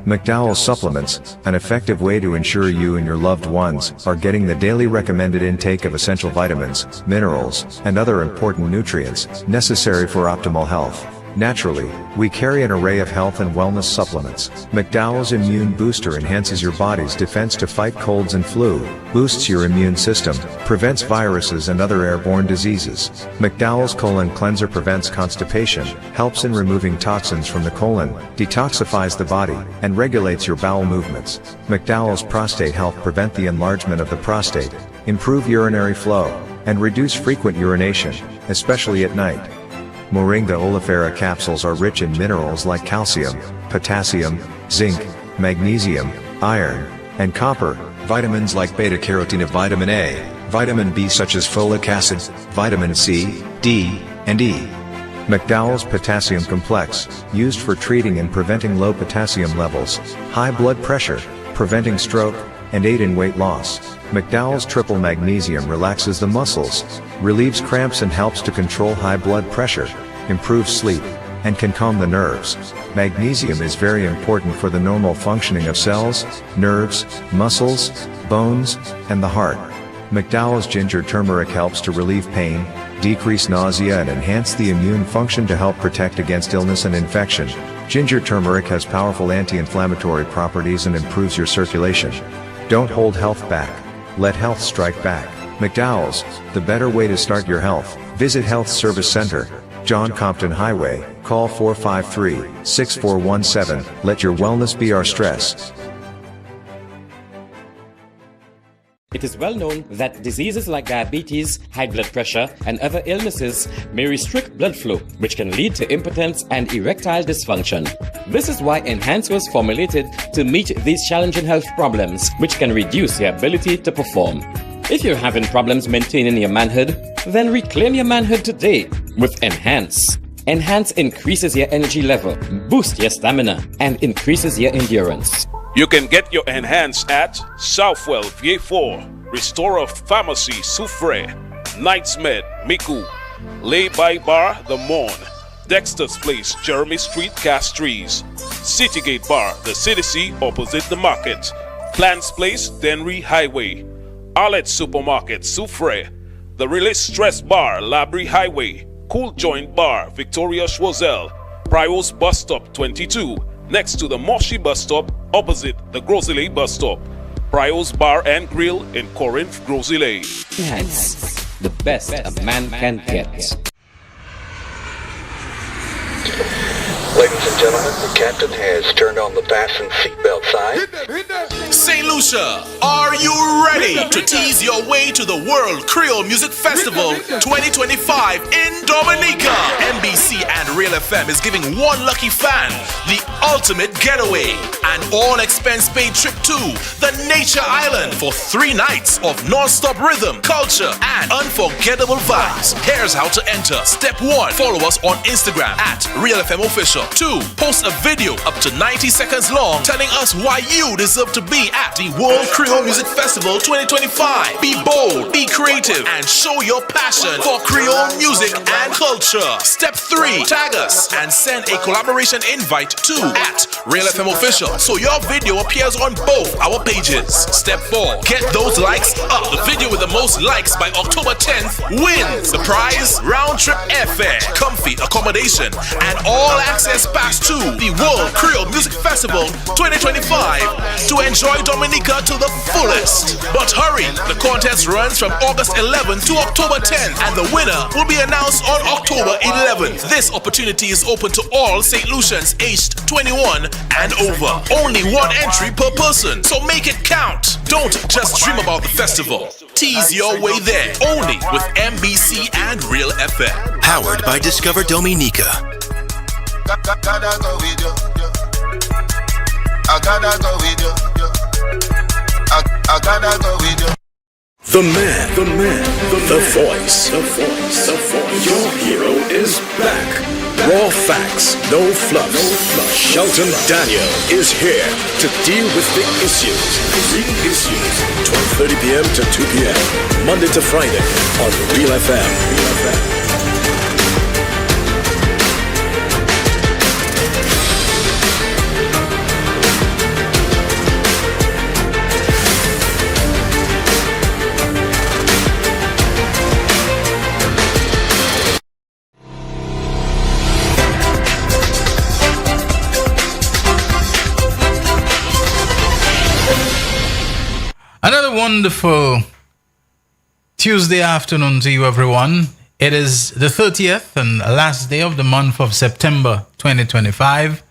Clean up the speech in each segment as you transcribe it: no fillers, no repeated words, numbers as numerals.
McDowell's supplements, an effective way to ensure you and your loved ones are getting the daily recommended intake of essential vitamins, minerals, and other important nutrients necessary for optimal health. Naturally, we carry an array of health and wellness supplements. McDowell's Immune Booster enhances your body's defense to fight colds and flu, boosts your immune system, prevents viruses and other airborne diseases. McDowell's Colon Cleanser prevents constipation, helps in removing toxins from the colon, detoxifies the body, and regulates your bowel movements. McDowell's Prostate Health prevent the enlargement of the prostate, improve urinary flow, and reduce frequent urination, especially at night. Moringa oleifera capsules are rich in minerals like calcium, potassium, zinc, magnesium, iron, and copper, vitamins like beta-carotene, vitamin A, vitamin B such as folic acid, vitamin C, D, and E. McDowell's Potassium Complex, used for treating and preventing low potassium levels, high blood pressure, preventing stroke, and aid in weight loss. McDowell's Triple Magnesium relaxes the muscles, relieves cramps and helps to control high blood pressure, improves sleep, and can calm the nerves. Magnesium is very important for the normal functioning of cells, nerves, muscles, bones, and the heart. McDowell's Ginger Turmeric helps to relieve pain, decrease nausea and enhance the immune function to help protect against illness and infection. Ginger turmeric has powerful anti-inflammatory properties and improves your circulation. Don't hold health back. Let health strike back. McDowell's, the better way to start your health. Visit Health Service Center, John Compton Highway, call 453-6417. Let your wellness be our stress. It is well known that diseases like diabetes, high blood pressure, and other illnesses may restrict blood flow, which can lead to impotence and erectile dysfunction. This is why Enhance was formulated to meet these challenging health problems, which can reduce your ability to perform. If you're having problems maintaining your manhood, then reclaim your manhood today with Enhance. Enhance increases your energy level, boosts your stamina, and increases your endurance. You can get your Enhance at Southwell VA4, Restorer Pharmacy Soufre, Knights Med Miku, Lay by Bar The Morn, Dexter's Place Jeremy Street Castries, Citygate Bar The CDC opposite the market, Plants Place Denry Highway, Arlette Supermarket Soufre, The Release Stress Bar Labrie Highway, Cool Joint Bar Victoria Schwazel, Prios Bus Stop 22, next to the Moshi Bus Stop opposite the Grosley Bus Stop. Prios Bar and Grill in Corinth, Grosley. Enhance, the best a man can get. Ladies and gentlemen, the captain has turned on the fasten seatbelt sign. St. Lucia, are you ready to tease your way to the World Creole Music Festival 2025 in Dominica? NBC and Real FM is giving one lucky fan the ultimate getaway, an all-expense-paid trip to the Nature Island for 3 nights of non-stop rhythm, culture, and unforgettable vibes. Here's how to enter. Step 1, follow us on Instagram at Real FM Official. 2, post a video up to 90 seconds long telling us why you deserve to be at the World Creole Music Festival 2025. Be bold, be creative, and show your passion for Creole music and culture. Step 3, tag us and send a collaboration invite to at Real FM Official so your video appears on both our pages. Step 4, get those likes up. The video with the most likes by October 10th wins the prize: round-trip airfare, comfy accommodation, and all-access pass to the World Creole Music Festival 2025 to enjoy Dominica to the fullest. But hurry, the contest runs from August 11th to October 10th, and the winner will be announced on October 11th. This opportunity is open to all St. Lucians aged 21 and over. Only one entry per person, so make it count. Don't just dream about the festival. Tease your way there, only with MBC and Real FM. Powered by Discover Dominica. Gotta go with you. I gotta go with you. I gotta go with you. The man, the voice. Your hero is back. Raw facts, no fluff. Shelton Daniel is here to deal with the issues. 12:30 p.m. to 2 p.m. Monday to Friday on Real FM. wonderful Tuesday afternoon to you, everyone. It is the 30th and last day of the month of September 2025.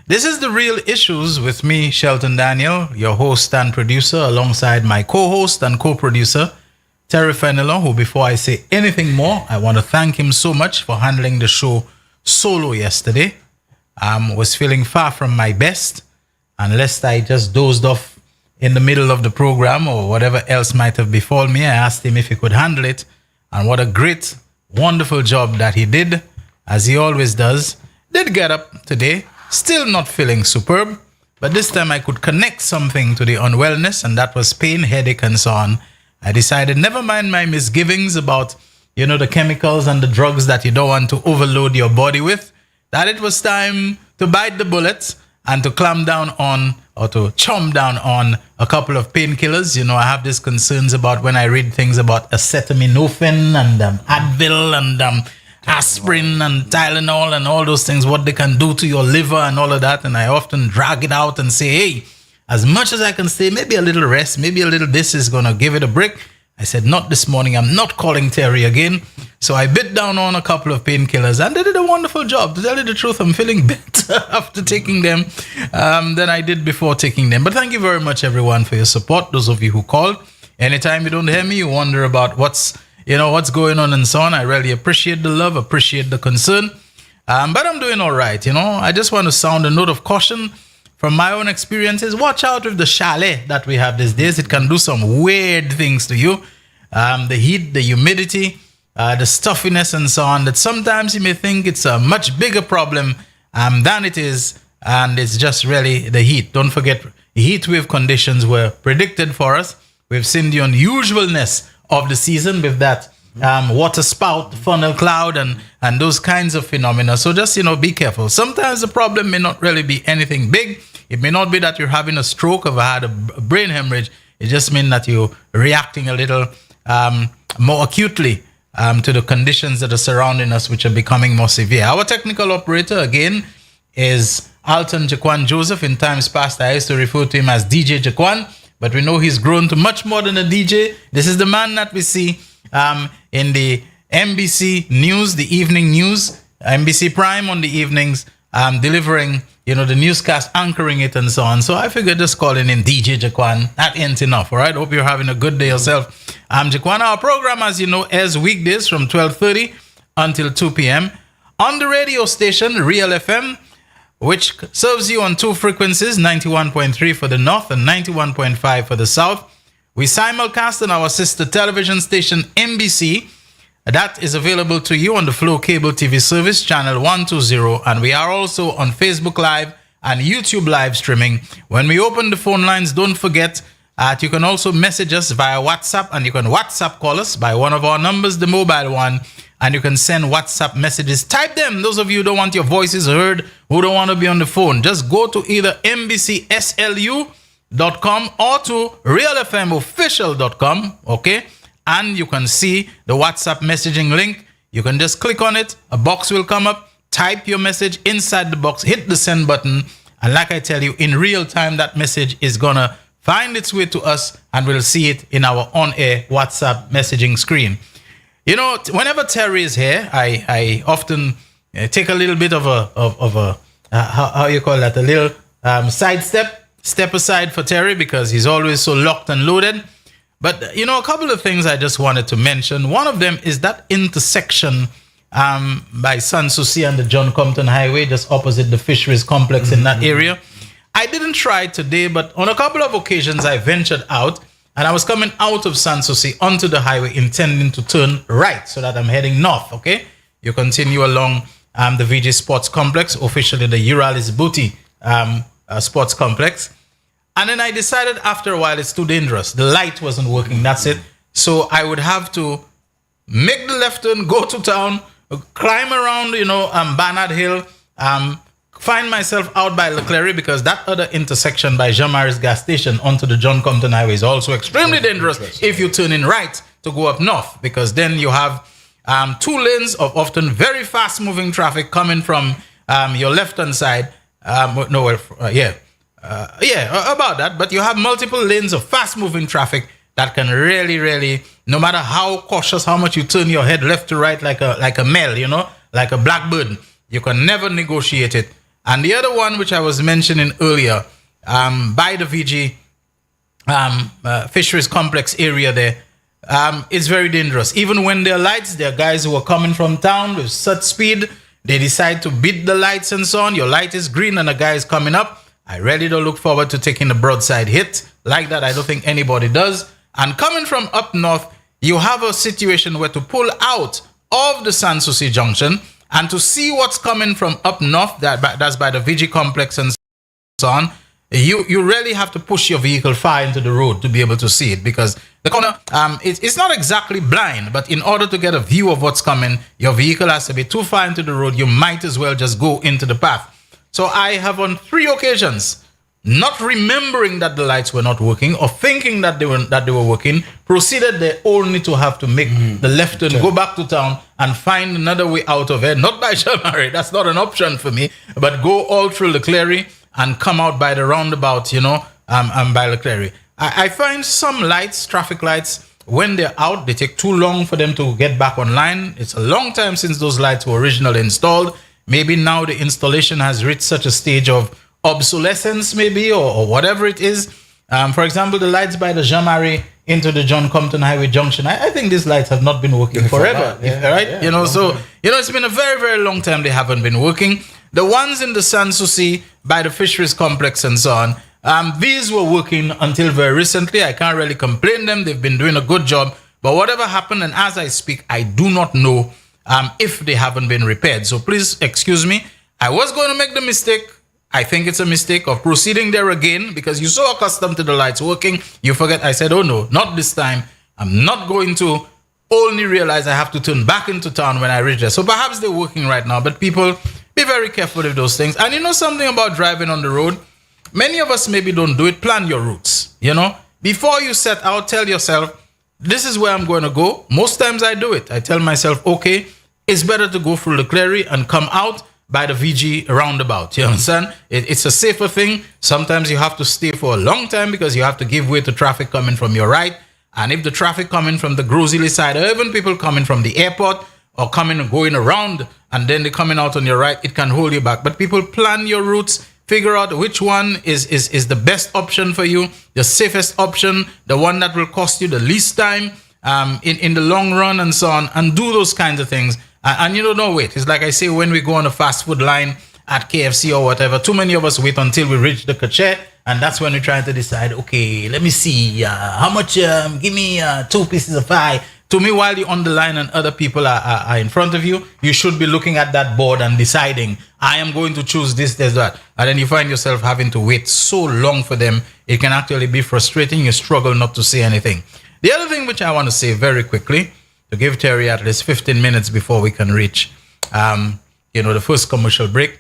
This is The Real Issues with me, Shelton Daniel, your host and producer, alongside my co-host and co-producer, Terry Fenelon, who, before I say anything more, I want to thank him so much for handling the show solo yesterday. Was feeling far from my best, and lest I just dozed off in the middle of the program or whatever else might have befallen me, I asked him if he could handle it, and what a great, wonderful job that he did, as he always does. Did get up today, still not feeling superb, but this time I could connect something to the unwellness, and that was pain, headache, and so on. I decided, never mind my misgivings about, the chemicals and the drugs that you don't want to overload your body with, that it was time to bite the bullet and to clamp down on, or to chomp down on, a couple of painkillers. I have these concerns about when I read things about acetaminophen and Advil and aspirin and Tylenol and all those things, what they can do to your liver and all of that. And I often drag it out and say, hey, as much as I can say, maybe a little rest, maybe a little this is going to give it a break. I said, not this morning. I'm not calling Terry again. So I bit down on a couple of painkillers and they did a wonderful job. To tell you the truth, I'm feeling better after taking them than I did before taking them. But thank you very much, everyone, for your support. Those of you who called. Anytime you don't hear me, you wonder about what's going on and so on. I really appreciate the love, appreciate the concern. But I'm doing all right. I just want to sound a note of caution. From my own experiences, watch out with the chalet that we have these days. It can do some weird things to you. The heat, the humidity, the stuffiness and so on, that sometimes you may think it's a much bigger problem than it is. And it's just really the heat. Don't forget, heat wave conditions were predicted for us. We've seen the unusualness of the season with that water spout, funnel cloud, and those kinds of phenomena. So just, be careful. Sometimes the problem may not really be anything big. It may not be that you're having a stroke or had a brain hemorrhage. It just means that you're reacting a little more acutely to the conditions that are surrounding us, which are becoming more severe. Our technical operator, again, is Alton Jaquan Joseph. In times past, I used to refer to him as DJ Jaquan, but we know he's grown to much more than a DJ. This is the man that we see in the NBC News, the evening news, NBC Prime on the evenings, delivering, the newscast, anchoring it and so on. So I figured just calling in DJ Jaquan, that ain't enough, all right? Hope you're having a good day yourself. I'm Jaquan. Our program, as you know, airs weekdays from 12:30 until 2 p.m. on the radio station, Real FM, which serves you on two frequencies, 91.3 for the north and 91.5 for the south. We simulcast on our sister television station, NBC. That is available to you on the Flow Cable TV service, channel 120. And we are also on Facebook Live and YouTube live streaming. When we open the phone lines, don't forget you can also message us via WhatsApp, and you can WhatsApp call us by one of our numbers, the mobile one, and you can send WhatsApp messages. Type them. Those of you who don't want your voices heard, who don't want to be on the phone, just go to either NBCSLU.com or to realfmofficial.com, okay? And you can see the WhatsApp messaging link. You can just click on it. A box will come up. Type your message inside the box. Hit the send button. And like I tell you, in real time, that message is going to find its way to us, and we'll see it in our on-air WhatsApp messaging screen. Whenever Terry is here, I often take a little bit of a how you call that? A little step aside for Terry, because he's always so locked and loaded. But, a couple of things I just wanted to mention. One of them is that intersection by Sanssouci and the John Compton Highway, just opposite the fisheries complex in that area. I didn't try today, but on a couple of occasions I ventured out, and I was coming out of Sanssouci onto the highway intending to turn right so that I'm heading north, okay? You continue along the VG Sports Complex, officially the Rallies Booty Sports Complex. And then I decided after a while it's too dangerous. The light wasn't working, that's it. So I would have to make the left turn, go to town, climb around, Barnard Hill, find myself out by Leclerc, because that other intersection by Jean-Mary's gas station onto the John Compton Highway is also extremely dangerous if you turn in right to go up north, because then you have 2 lanes of often very fast-moving traffic coming from your left-hand side. About that. But you have multiple lanes of fast-moving traffic that can really, really, no matter how cautious, how much you turn your head left to right like a male, like a blackbird, you can never negotiate it. And the other one, which I was mentioning earlier, by the VG fisheries complex area there, it's very dangerous. Even when there are lights, there are guys who are coming from town with such speed, they decide to beat the lights and so on. Your light is green and a guy is coming up. I really don't look forward to taking a broadside hit like that. I don't think anybody does. And coming from up north, you have a situation where to pull out of the Sanssouci Junction and to see what's coming from up north, that's by the VG complex and so on, you really have to push your vehicle far into the road to be able to see it, because the corner, it's not exactly blind, but in order to get a view of what's coming, your vehicle has to be too far into the road. You might as well just go into the path. So I have on 3 occasions, not remembering that the lights were not working or thinking that they were working, proceeded there only to have to make the left turn, go back to town and find another way out of it. Not by Shamari, that's not an option for me, but go all through the Cleary and come out by the roundabout, by the Cleary. I find some lights, traffic lights, when they're out, they take too long for them to get back online. It's a long time since those lights were originally installed. Maybe now the installation has reached such a stage of obsolescence, maybe, or whatever it is. For example, the lights by the Jean-Marie into the John Compton Highway Junction, I think these lights have not been working forever, right? It's been a very, very long time they haven't been working. The ones in the Sanssouci by the fisheries complex and so on, these were working until very recently. I can't really complain them. They've been doing a good job. But whatever happened, and as I speak, I do not know if they haven't been repaired. So please excuse me. I was going to make the mistake. I think it's a mistake of proceeding there again, because you're so accustomed to the lights working, you forget. I said, oh no, not this time. I'm not going to only realize I have to turn back into town when I reach there. So perhaps they're working right now, but people, be very careful with those things. And you know something about driving on the road? Many of us maybe don't do it. Plan your routes, Before you set out, tell yourself, this is where I'm going to go. Most times I do it. I tell myself, okay, it's better to go through the Cleary and come out by the VG roundabout. You understand? It's a safer thing. Sometimes you have to stay for a long time because you have to give way to traffic coming from your right. And if the traffic coming from the Grozily side, or even people coming from the airport or coming and going around, and then they're coming out on your right, it can hold you back. But people, plan your routes, figure out which one is the best option for you, the safest option, the one that will cost you the least time in the long run and so on, and do those kinds of things. And no, wait. It's like I say, when we go on a fast food line at KFC or whatever, too many of us wait until we reach the cachet, and that's when we're trying to decide, okay, let me see, how much, give me 2 pieces of pie. To me, while you're on the line and other people are in front of you, you should be looking at that board and deciding, I am going to choose this, that. And then you find yourself having to wait so long for them. It can actually be frustrating. You struggle not to say anything. The other thing which I want to say very quickly, to give Terry at least 15 minutes before we can reach, the first commercial break.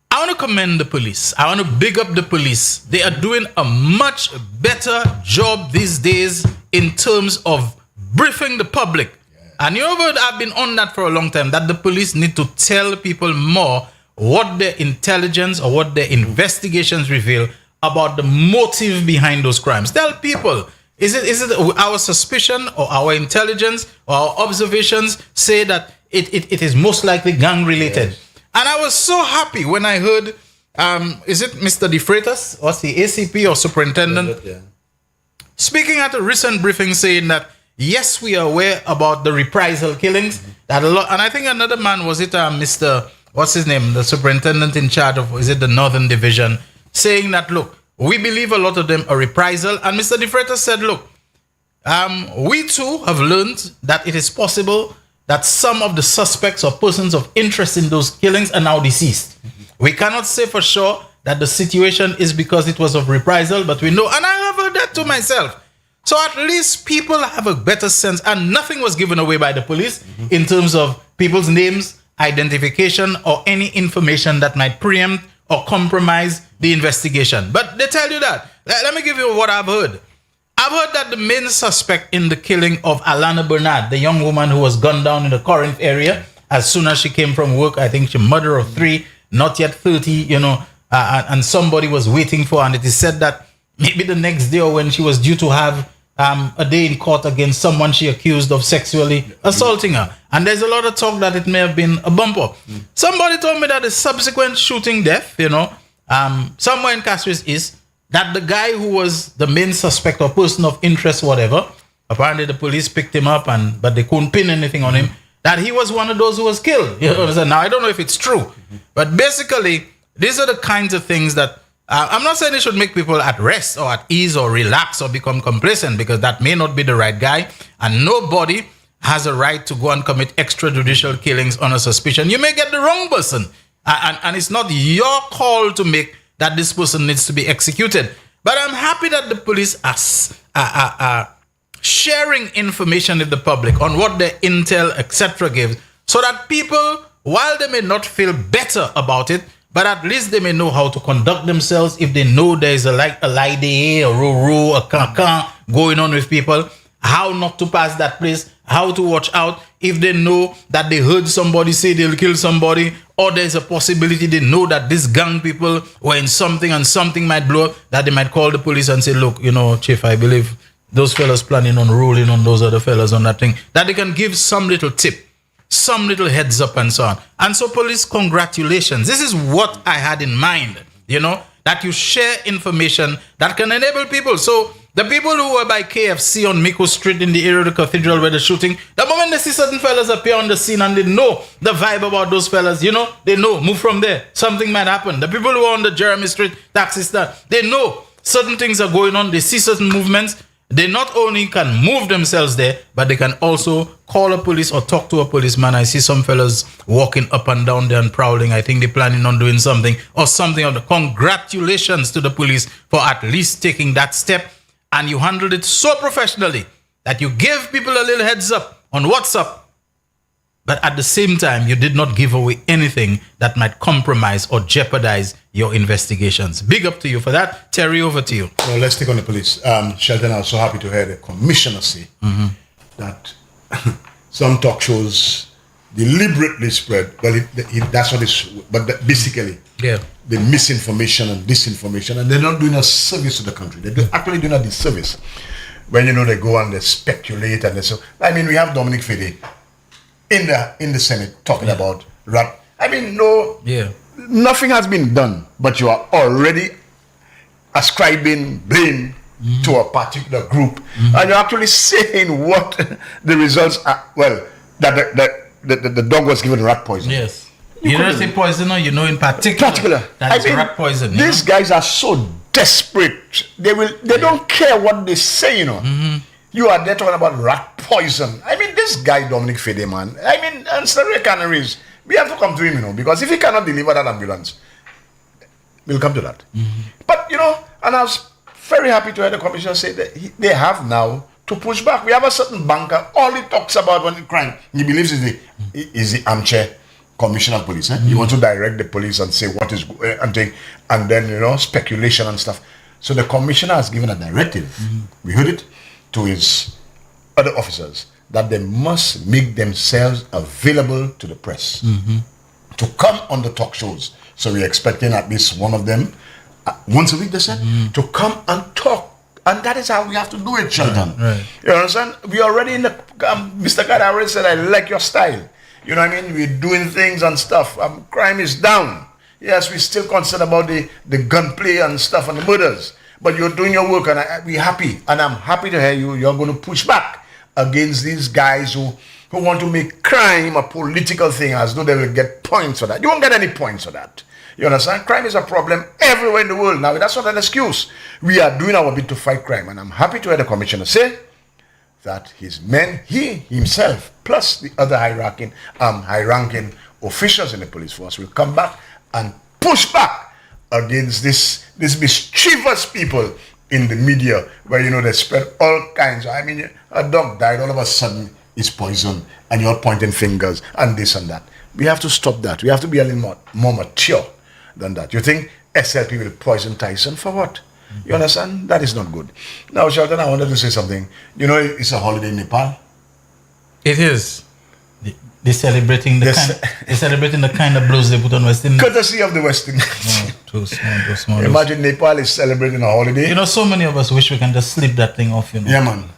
I want to commend the police. I want to big up the police. They are doing a much better job these days in terms of briefing the public. And I've been on that for a long time, that the police need to tell people more what their intelligence or what their investigations reveal about the motive behind those crimes. Tell people, is it our suspicion or our intelligence or our observations say that it is most likely gang related? Yes. And I was so happy when I heard, is it Mr. De Freitas, or the ACP or superintendent, speaking at a recent briefing saying that, yes, we are aware about the reprisal killings. That a lot, and I think another man, was it Mr. What's his name, the superintendent in charge of, is it the Northern Division, saying that, look, we believe a lot of them are reprisal. And Mr. De Freitas said, look, we too have learned that it is possible that some of the suspects or persons of interest in those killings are now deceased. We cannot say for sure that the situation is because it was of reprisal, but we know, and I have heard that to myself. So at least people have a better sense, and nothing was given away by the police in terms of people's names, identification, or any information that might preempt or compromise the investigation. But they tell you that. Let me give you what I've heard. I've heard that the main suspect in the killing of Alana Bernard, the young woman who was gunned down in the Corinth area as soon as she came from work, I think she's a mother of 3, not yet 30, and somebody was waiting for her, and it is said that maybe the next day or when she was due to have a day in court against someone she accused of sexually assaulting her. And there's a lot of talk that it may have been a bumper. Somebody told me that the subsequent shooting death, somewhere in Castries is that the guy who was the main suspect or person of interest, whatever, apparently the police picked him up, but they couldn't pin anything on him, that he was one of those who was killed. Now, I don't know if it's true, but basically, these are the kinds of things that I'm not saying it should make people at rest or at ease or relax or become complacent, because that may not be the right guy, and nobody has a right to go and commit extrajudicial killings on a suspicion. You may get the wrong person, and it's not your call to make that this person needs to be executed. But I'm happy that the police are sharing information with the public on what their intel, etc. gives, so that people, while they may not feel better about it, but at least they may know how to conduct themselves if they know there is a lie day, a roo, a can going on with people, how not to pass that place, how to watch out if they know that they heard somebody say they'll kill somebody, or there's a possibility they know that these gang people were in something and something might blow up, that they might call the police and say, look, Chief, I believe those fellas planning on rolling on those other fellas on that thing, that they can give some little tip, some little heads up and so on. And so police, congratulations. This is what I had in mind, that you share information that can enable people. So the people who were by KFC on Miko Street in the area of the cathedral where the shooting, the moment they see certain fellas appear on the scene and they know the vibe about those fellas, they know, move from there. Something might happen. The people who are on the Jeremy Street taxi stand, they know certain things are going on. They see certain movements. They not only can move themselves there, but they can also call a police or talk to a policeman. I see some fellas walking up and down there and prowling. I think they're planning on doing something or something. Congratulations to the police for at least taking that step. And you handled it so professionally that you gave people a little heads up on WhatsApp. But at the same time, you did not give away anything that might compromise or jeopardize your investigations. Big up to you for that. Terry, over to you. Well, let's take on the police. Shelton, I'm so happy to hear the commissioner say that some talk shows deliberately spread. Well, that's what it's, but basically, the misinformation and disinformation, and they're not doing a service to the country. They're actually doing a disservice. When, they go and they speculate and they say, we have Dominic Fede in the Senate talking about rat. Nothing has been done, but you are already ascribing blame to a particular group, and you're actually saying what the results are. Well, that the dog was given rat poison. Yes, you don't say poison, or in particular that it's rat poison. These guys are so desperate. They don't care what they say. You are there talking about rat poison. This guy, Dominic Fede, man. And Surrey Canaries, we have to come to him, because if he cannot deliver that ambulance, we'll come to that. But, and I was very happy to hear the commissioner say that they have now to push back. We have a certain banker, all he talks about when crime, he believes is the armchair commissioner of police. He wants to direct the police and say what is and then, speculation and stuff. So the commissioner has given a directive. We heard it to his other officers that they must make themselves available to the press to come on the talk shows. So we're expecting at least one of them once a week, they said, to come and talk. And that is how we have to do it, Sheldon. Right. You understand? We are already in the... Mr. Kada already said, I like your style. You know what I mean? We're doing things and stuff. Crime is down. Yes, we're still concerned about the gunplay and stuff and the murders. But you're doing your work, and we're happy. And I'm happy to hear you're going to push back against these guys who want to make crime a political thing as though they will get points for that. You won't get any points for that. You understand? Crime is a problem everywhere in the world. Now, that's not an excuse. We are doing our bit to fight crime. And I'm happy to hear the commissioner say that his men, he himself, plus the other high-ranking officials in the police force will come back and push back against this mischievous people in the media where, they spread all kinds. A dog died, all of a sudden it's poison, and you're pointing fingers and this and that. We have to stop that. We have to be a little more mature than that. You think SLP will poison Tyson for what? You understand? That is not good. Now, Sheldon, I wanted to say something. It's a holiday in Nepal. It is. They're celebrating the kind of blues they put on West Indies. Courtesy of the West Indies. Too small. Imagine Nepal is celebrating a holiday. You know, so many of us wish we can just slip that thing off, you know. Yeah, man.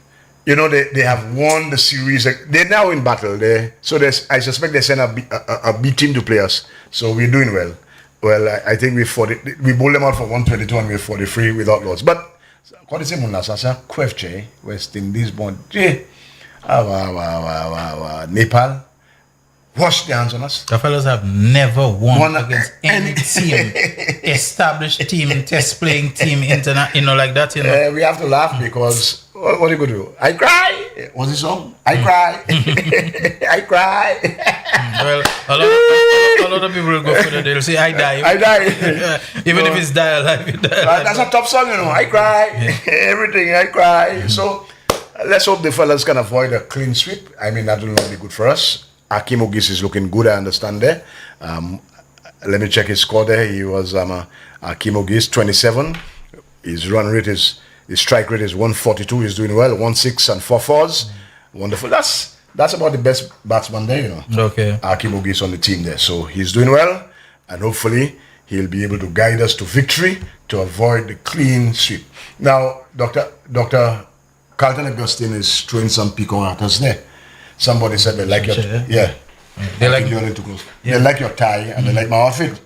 You know, they have won the series. They're now in battle. I suspect they send a B team to play us. So we're doing well. Well, I think we bowled them out for 122 and we're 43 without loss. But what is it, Munasasa? Kwefche, West Indies, Nepal. Wash their hands on us. The fellas have never won against any team, established team, test playing team, internet, you know, like that. You know, we have to laugh because what are you going to do? I cry. What's the song? I cry. I cry. Well, a lot of people will go for that. They'll say, I die. I die. Even if it's die alive, you die alive. That's a top song, you know. I cry. Everything. I cry. So let's hope the fellas can avoid a clean sweep. I mean, that will not be good for us. Akim Ogis is looking good, I understand there. Let me check his score there. He was Akim Ogis, 27. His run rate his strike rate is 142. He's doing well, 1-6 and 4 fours. Wonderful. That's about the best batsman there, you know. Okay. Akim Ogis on the team there. So he's doing well, and hopefully he'll be able to guide us to victory to avoid the clean sweep. Now, Dr. Carlton Augustine is throwing some pecan at us there. Somebody said they like your they like you too close. They like your tie and they like my outfit.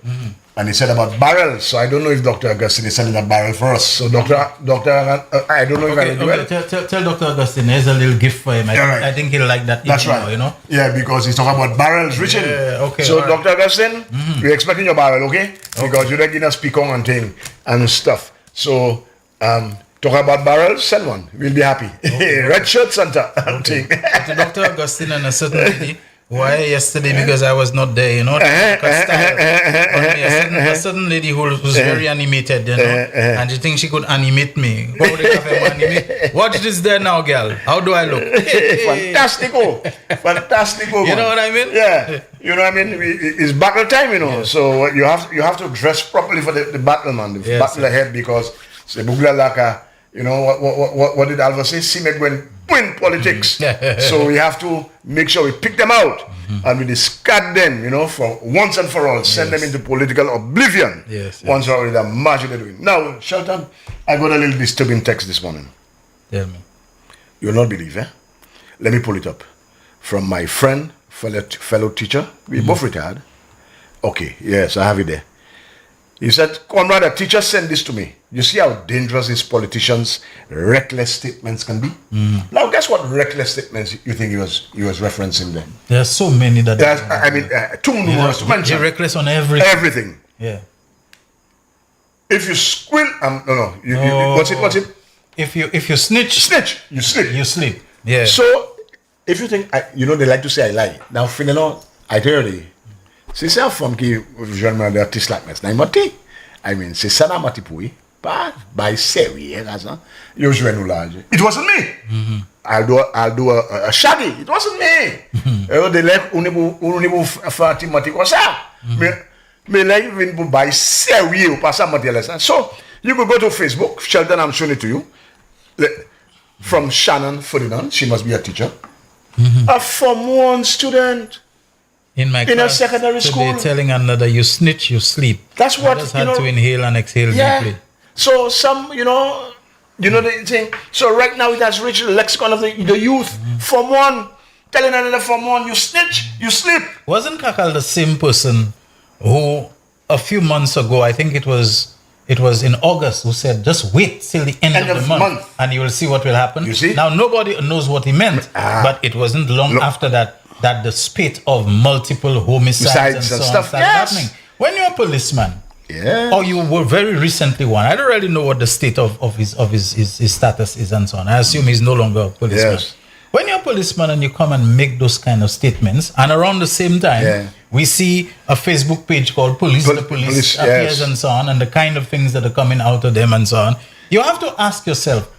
And he said about barrels. So I don't know if Dr. Augustine is sending a barrel for us. So Doctor, I don't know if I will do well. Tell Dr. Augustine there's a little gift for him. I think he'll like that. That's right. You know. Yeah, because he's talking about barrels, Richard. Yeah, okay. So Dr. Augustine, we're expecting your barrel, okay? Because you're giving us pecan and thing and stuff. So talk about barrels, send one. We'll be happy. Okay. Red shirt Santa. Okay. To Dr. Augustine and a certain lady. Why yesterday? Because I was not there, you know. A certain lady who was very animated, you know, and she thinks she could animate me. Watch this there now, girl. How do I look? Fantastico. You know what I mean? Yeah. You know what I mean? It's battle time, you know. Yes. So you have to dress properly for the battle, man. The battle ahead, because the Bugla Laka. You know, what did Alva say? Simegwen win politics. So we have to make sure we pick them out and we discard them, you know, for once and for all. Send them into political oblivion. Once or all, the margin they're doing. Now, Shelton, I got a little disturbing text this morning. Tell me. You'll not believe, eh? Let me pull it up. From my friend, fellow teacher. We both retired. Okay, yes, I have it there. He said, Conrad, a teacher sent this to me. You see how dangerous these politicians' reckless statements can be? Now, guess what reckless statements you think he was referencing there? There are so many that... too numerous to mention. You're reckless on everything. Everything. Yeah. If you squill... what's it? If you snitch... You slip. You slip. Yeah. So, if you think... they like to say I lie. Now, Finelo, I tell you... C'est ça femme qui jeune artiste like mais mati. I mean, c'est ça na mati pui. Pas by sérieux raison. You joue nous là. It wasn't me. I'll do a shaggy. It wasn't me. They like unibu faire mati comme ça. Mais like vin pour by sérieux pas ça mati là. So, you could go to Facebook. Sheldon, I'm showing it to you. From Shannon Ferdinand, she must be a teacher. A Form 1 student. In my class, a secondary school, telling another, you snitch, you sleep. That's what I just had to inhale and exhale deeply. So some, the thing. So right now it has reached the lexicon of the youth. Form 1, telling another Form 1, you snitch, you sleep. Wasn't Kakal the same person who a few months ago, I think it was in August, who said, just wait till the end of the month and you will see what will happen. You see? Now nobody knows what he meant, but it wasn't long after that the spate of multiple homicides and so on started happening. When you're a policeman, or you were very recently one, I don't really know what the state of his status is and so on. I assume he's no longer a policeman. Yes. When you're a policeman and you come and make those kind of statements, and around the same time, we see a Facebook page called Police appears and so on, and the kind of things that are coming out of them and so on, you have to ask yourself,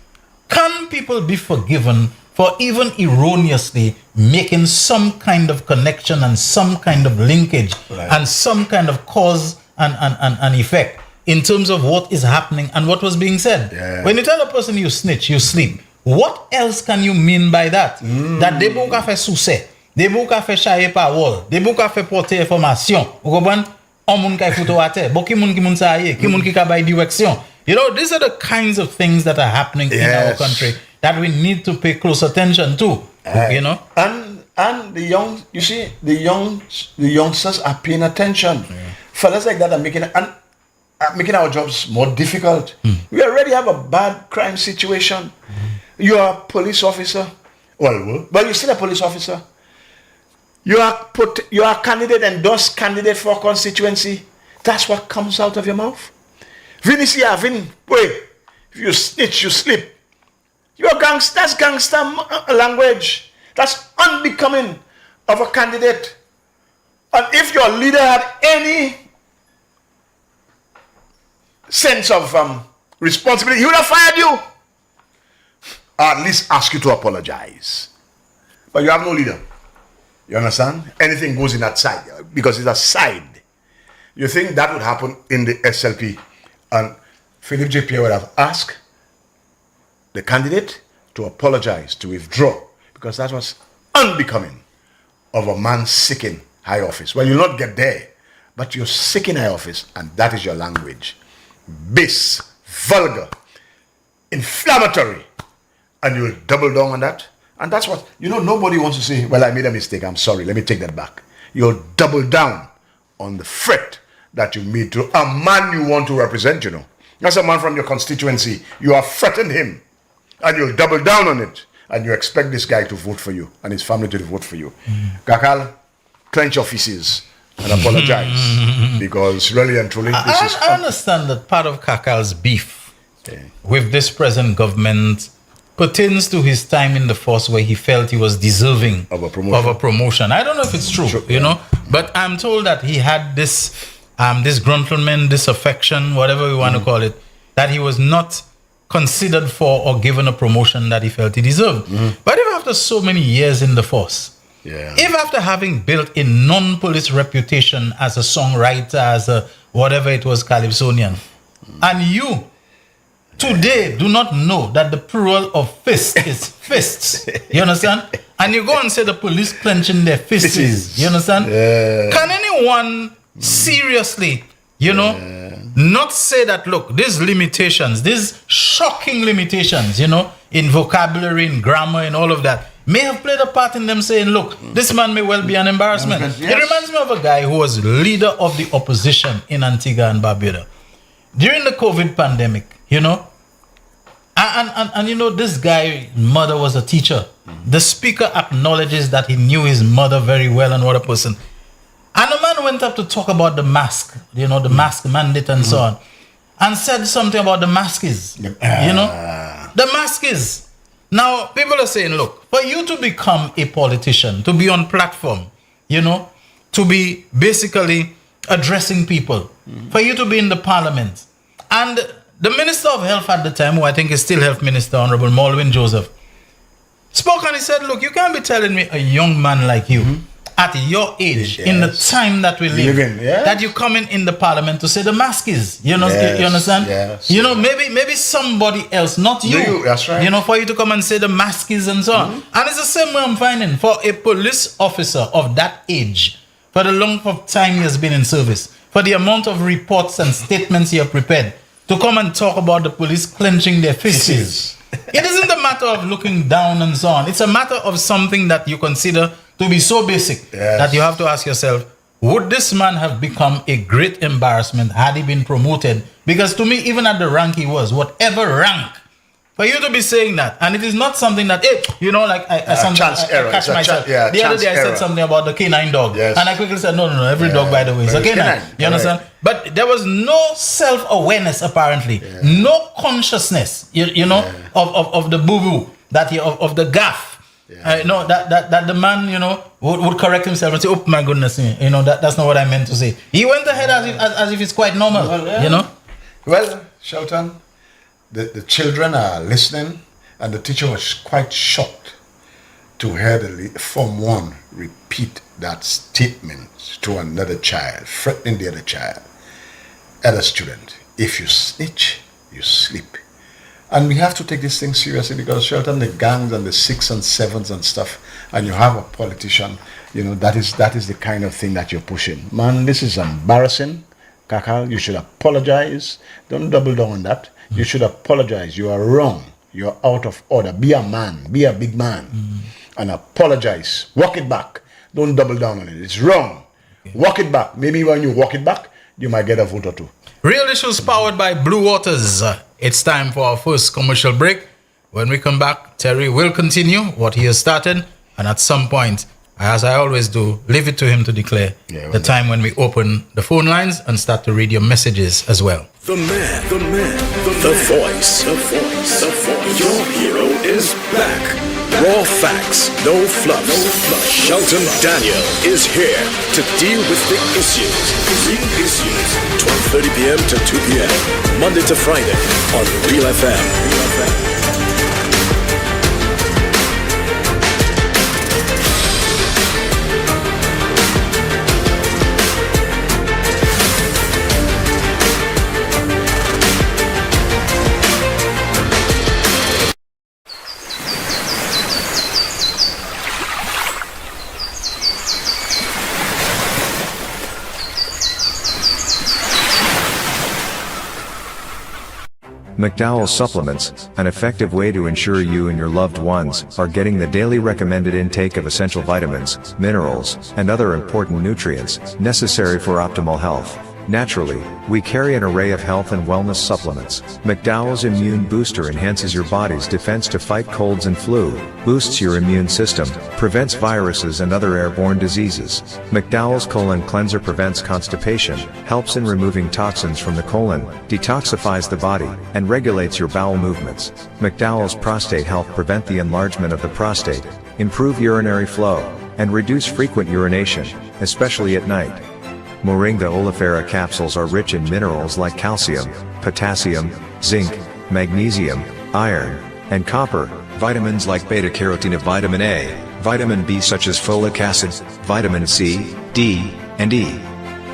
can people be forgiven for even erroneously making some kind of connection and some kind of linkage and some kind of cause and effect in terms of what is happening and what was being said? When you tell a person you snitch, you sleep, what else can you mean by that? That they won't have a success. Des bouts qui fait chayer parole, des bouts qui fait porter information. Vous comprenez? On moun qui photo à terre, beaucoup moun qui moun ça y est, qui moun qui bay direction. You know, these are the kinds of things that are happening in our country that we need to pay close attention to. You know? And the young, you see, the youngsters are paying attention. Fellas like that are making our jobs more difficult. We already have a bad crime situation. You are a police officer. Well, but you're still a police officer. You are a candidate, endorsed candidate for a constituency. That's what comes out of your mouth. Vin, wait. If you snitch, you slip. You're gangster. That's gangster language. That's unbecoming of a candidate. And if your leader had any sense of responsibility, he would have fired you. Or at least ask you to apologize. But you have no leader. You understand? Anything goes in that side because it's a side. You think that would happen in the SLP? And Philip J. Pierre would have asked the candidate to apologize, to withdraw, because that was unbecoming of a man seeking high office. Well, you'll not get there, but you're seeking high office, and that is your language. Base, vulgar, inflammatory, and you'll double down on that. And that's what, nobody wants to say, well, I made a mistake, I'm sorry, let me take that back. You'll double down on the threat that you made to a man you want to represent, That's a man from your constituency. You have threatened him, and you'll double down on it, and you expect this guy to vote for you, and his family to vote for you. Kakal, clench your fists and apologize, because really and truly, I understand that part of Kakal's beef with this present government pertains to his time in the force where he felt he was deserving of a promotion. I don't know if it's true, but I'm told that he had this disgruntlement, disaffection, whatever we want to call it, that he was not considered for or given a promotion that he felt he deserved. But if after so many years in the force, if after having built a non-police reputation as a songwriter, as a whatever it was, Calypsonian, and you today do not know that the plural of fist is fists. You understand? And you go and say the police clenching their fists. You understand? Can anyone seriously, not say that, look, these limitations, these shocking limitations, in vocabulary, in grammar, and all of that, may have played a part in them saying, look, this man may well be an embarrassment. It reminds me of a guy who was leader of the opposition in Antigua and Barbuda. During the COVID pandemic, and this guy's mother was a teacher. The speaker acknowledges that he knew his mother very well and what a person. And the man went up to talk about the mask, the mask mandate and so on, and said something about the maskers, the maskers. Now, people are saying, look, for you to become a politician, to be on platform, to be basically addressing people, for you to be in the parliament, and the Minister of Health at the time, who I think is still Health Minister, Honorable Malwin Joseph, spoke and he said, look, you can't be telling me a young man like you, at your age, in the time that we live in, that you come in the parliament to say the maskers, you understand? Maybe somebody else, not you. That's right. For you to come and say the maskers and so on. And it's the same way I'm finding for a police officer of that age, for the length of time he has been in service, for the amount of reports and statements he has prepared, to come and talk about the police clenching their fists. It isn't a matter of looking down and so on. It's a matter of something that you consider to be so basic that you have to ask yourself, would this man have become a great embarrassment had he been promoted? Because to me, even at the rank he was, whatever rank, for you to be saying that, and it is not something that, I catch myself. The other day I said something about the canine dog, and I quickly said, no, every dog, by the way, is a canine. You understand? But there was no self-awareness, apparently, no consciousness, of the boo-boo, of the gaff. That the man, would correct himself and say, oh my goodness, that's not what I meant to say. He went ahead as if it's quite normal, Well, Shelton, the children are listening, and the teacher was quite shocked to hear the Form 1 repeat that statement to another child, threatening the other student. If you snitch, you sleep. And we have to take this thing seriously because Shelton, the gangs and the 6 and 7s and stuff, and you have a politician, that is the kind of thing that you're pushing. Man, this is embarrassing. Kakal, you should apologize. Don't double down on that. You should apologize. You are wrong. You're out of order. Be a man. Be a big man. And apologize. Walk it back. Don't double down on it. It's wrong. Okay. Walk it back. Maybe when you walk it back, you might get a vote or two. Real Issues powered by Blue Waters. It's time for our first commercial break. When we come back, Terry will continue what he has started. And at some point, as I always do, leave it to him to declare the time when we open the phone lines and start to read your messages as well. The man, the voice. Your hero is back. Raw facts, no fluff. Shelton Daniel is here to deal with the issues. 12:30 p.m. to 2 p.m. Monday to Friday on Real FM. McDowell's Supplements, an effective way to ensure you and your loved ones are getting the daily recommended intake of essential vitamins, minerals, and other important nutrients necessary for optimal health. Naturally, we carry an array of health and wellness supplements. McDowell's Immune Booster enhances your body's defense to fight colds and flu, boosts your immune system, prevents viruses and other airborne diseases. McDowell's Colon Cleanser prevents constipation, helps in removing toxins from the colon, detoxifies the body, and regulates your bowel movements. McDowell's Prostate Health prevent the enlargement of the prostate, improve urinary flow, and reduce frequent urination, especially at night. Moringa oleifera capsules are rich in minerals like calcium, potassium, zinc, magnesium, iron, and copper, vitamins like beta-carotene of vitamin A, vitamin B such as folic acid, vitamin C, D, and E.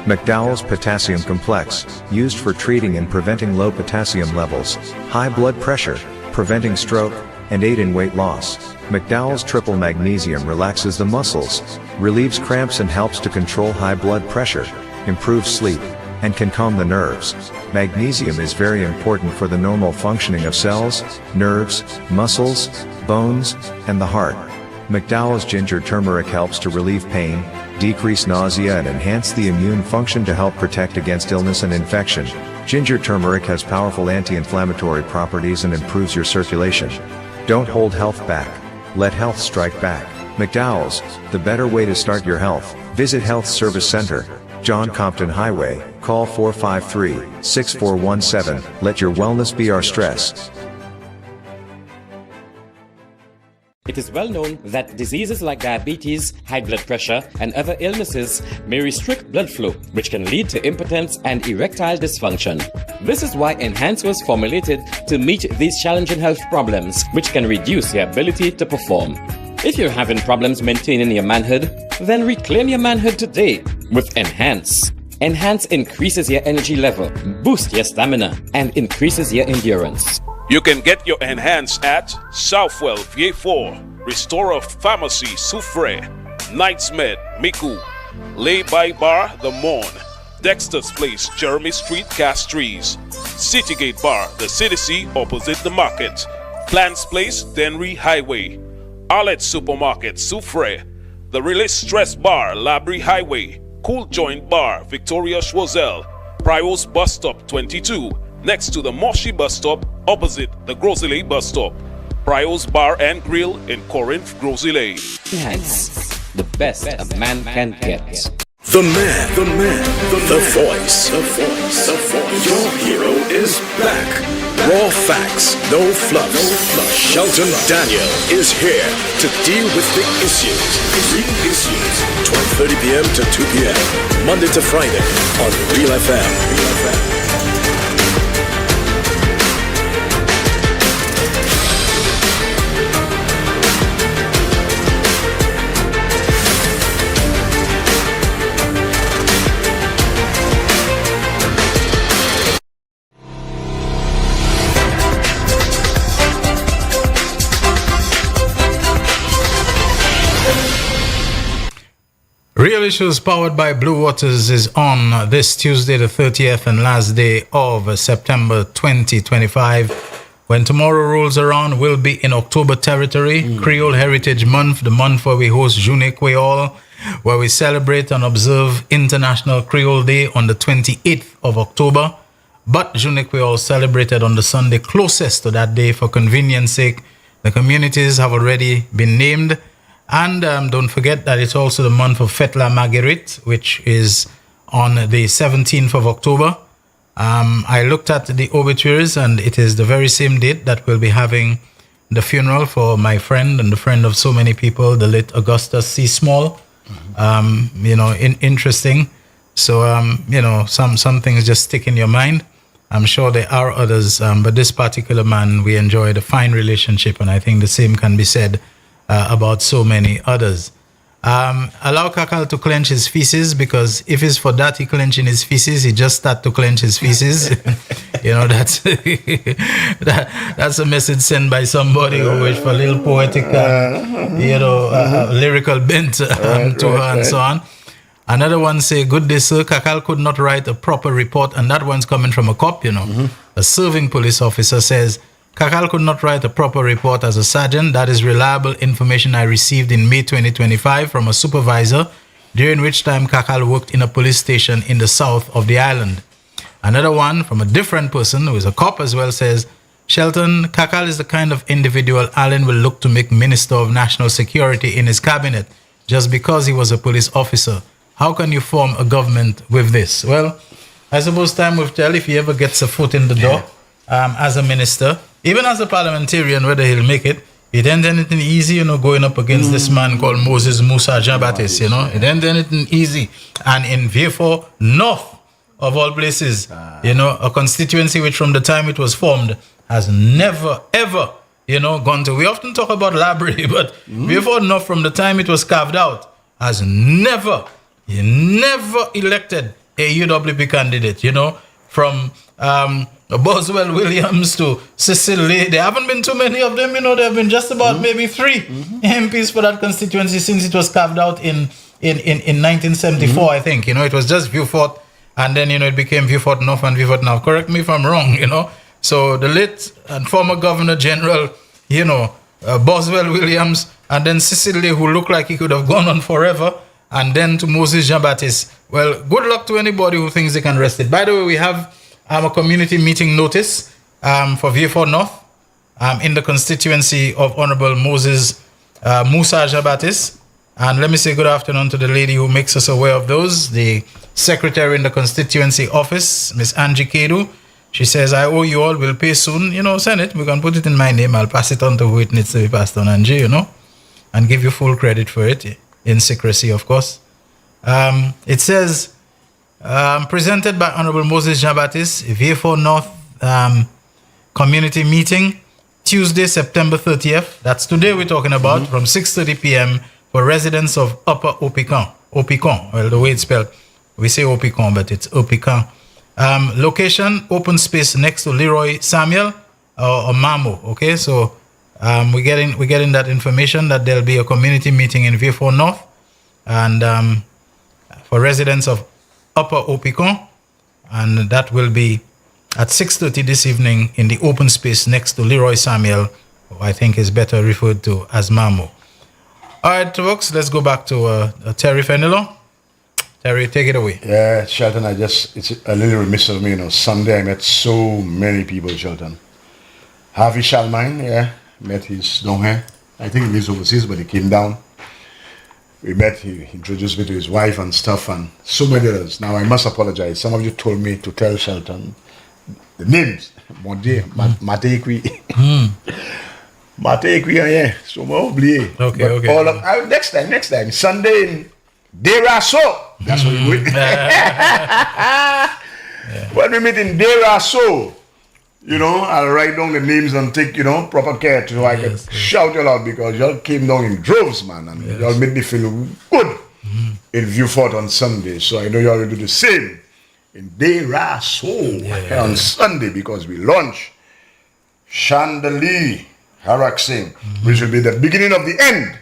McDowell's Potassium Complex, used for treating and preventing low potassium levels, high blood pressure, preventing stroke, and aid in weight loss. McDowell's Triple Magnesium relaxes the muscles, relieves cramps and helps to control high blood pressure, improves sleep, and can calm the nerves. Magnesium is very important for the normal functioning of cells, nerves, muscles, bones, and the heart. McDowell's Ginger Turmeric helps to relieve pain, decrease nausea and enhance the immune function to help protect against illness and infection. Ginger turmeric has powerful anti-inflammatory properties and improves your circulation. Don't hold health back. Let health strike back. McDowell's, the better way to start your health. Visit Health Service Center, John Compton Highway. Call 453-6417. Let your wellness be our stress. It is well known that diseases like diabetes, high blood pressure, and other illnesses may restrict blood flow, which can lead to impotence and erectile dysfunction. This is why Enhance was formulated to meet these challenging health problems, which can reduce your ability to perform. If you're having problems maintaining your manhood, then reclaim your manhood today with Enhance. Enhance increases your energy level, boosts your stamina, and increases your endurance. You can get your Enhance at Southwell VA4, Restorer Pharmacy Soufre, Knights Med Miku, Lay by Bar The Morn, Dexter's Place Jeremy Street Castries, Citygate Bar The CDC opposite the market, Plants Place Denry Highway, Arlette Supermarket Soufre, The Release Stress Bar Labrie Highway, Cool Joint Bar Victoria Schwazel, Prios Bus Stop 22, next to the Moshi Bus Stop, opposite the Grosley Bus Stop. Prios Bar and Grill in Corinth, Grosley. Enhance, the best a man can get. The man, the voice. Your hero is back. Raw facts, no fluff. Shelton Daniel is here to deal with the issues. 12:30 p.m. to 2 p.m. Monday to Friday on Real FM. Real Issues powered by Blue Waters is on this Tuesday, the 30th and last day of September 2025. When tomorrow rolls around, we'll be in October territory, Creole Heritage Month, the month where we host Journée Creole, where we celebrate and observe International Creole Day on the 28th of October. But Journée Creole celebrated on the Sunday closest to that day for convenience sake. The communities have already been named. And don't forget that it's also the month of Fête la Marguerite, which is on the 17th of October. I looked at the obituaries, and it is the very same date that we'll be having the funeral for my friend and the friend of so many people, the late Augustus C. Small. Interesting. So, some things just stick in your mind. I'm sure there are others, but this particular man, we enjoyed a fine relationship, and I think the same can be said about so many others. Allow Kakal to clench his feces, because if it's for that he clenching his feces, he just start to clench his feces. That's that's a message sent by somebody who is for a little poetic, lyrical bent to her and so on. Another one say, good day, sir. Kakal could not write a proper report, and that one's coming from a cop, A serving police officer says, Kakal could not write a proper report as a sergeant. That is reliable information I received in May 2025 from a supervisor, during which time Kakal worked in a police station in the south of the island. Another one from a different person, who is a cop as well, says, Shelton, Kakal is the kind of individual Allen will look to make Minister of National Security in his cabinet, just because he was a police officer. How can you form a government with this? Well, I suppose time will tell if he ever gets a foot in the door as a minister. Even as a parliamentarian, whether he'll make it, it ain't anything easy, going up against this man called Moses Musa Jean-Baptiste, It ain't anything easy. And in Vieux-Fort North, of all places, a constituency which from the time it was formed has never, ever, gone to. We often talk about Labrie, but Vieux-Fort North, from the time it was carved out, has never elected a UWP candidate, from Boswell Williams to Cecil Lee. There haven't been too many of them, there have been just about maybe 3 MPs for that constituency since it was carved out in 1974, I think. It was just Vieux-Fort, and then, it became Vieux-Fort North and Vieux-Fort Now. Correct me if I'm wrong, So the late and former Governor General, Boswell Williams, and then Cecil Lee, who looked like he could have gone on forever, and then to Moses Jean-Baptiste. Well, good luck to anybody who thinks they can rest it. By the way, we have a community meeting notice for Vieux-Fort North in the constituency of Honorable Moses Musa Jean-Baptiste. And let me say good afternoon to the lady who makes us aware of those, the secretary in the constituency office, Miss Angie Kedu. She says, I owe you all, we'll pay soon. Send it. We can put it in my name. I'll pass it on to who it needs to be passed on, Angie, and give you full credit for it, in secrecy, of course. It says, presented by Honorable Moses Jean-Baptiste, Vieux-Fort North community meeting, Tuesday, September 30th. That's today we're talking about, from 6:30 p.m. for residents of Upper Opicon. Opicon, well, the way it's spelled. We say Opicon, but it's Opicon. Location, open space next to Leroy Samuel or Mamo. Okay, so we're getting that information that there'll be a community meeting in Vieux-Fort North, and for residents of Upper Opicon, and that will be at 6:30 this evening in the open space next to Leroy Samuel, who I think is better referred to as Mamo. All right, folks, let's go back to Terry Fenelon. Terry, take it away. Yeah, Shelton, it's a little remiss of me, Sunday I met so many people, Shelton. Harvey Shalmine, met his down here. I think he lives overseas, but he came down. We met, he introduced me to his wife and stuff, and so many others. Now, I must apologize. Some of you told me to tell Shelton the names. Mateikwi. Mateikwi, yeah. So, I'm oublié. Okay. All of, next time. Sunday in Deraso. That's what we went. When we meet in Deraso, I'll write down the names and take, proper care so I can shout you out, because y'all came down in droves, man, and y'all made me feel good in Vieux-Fort on Sunday. So I know y'all will do the same in Deraso on Sunday, because we launch Chandelier Harak Singh, which will be the beginning of the end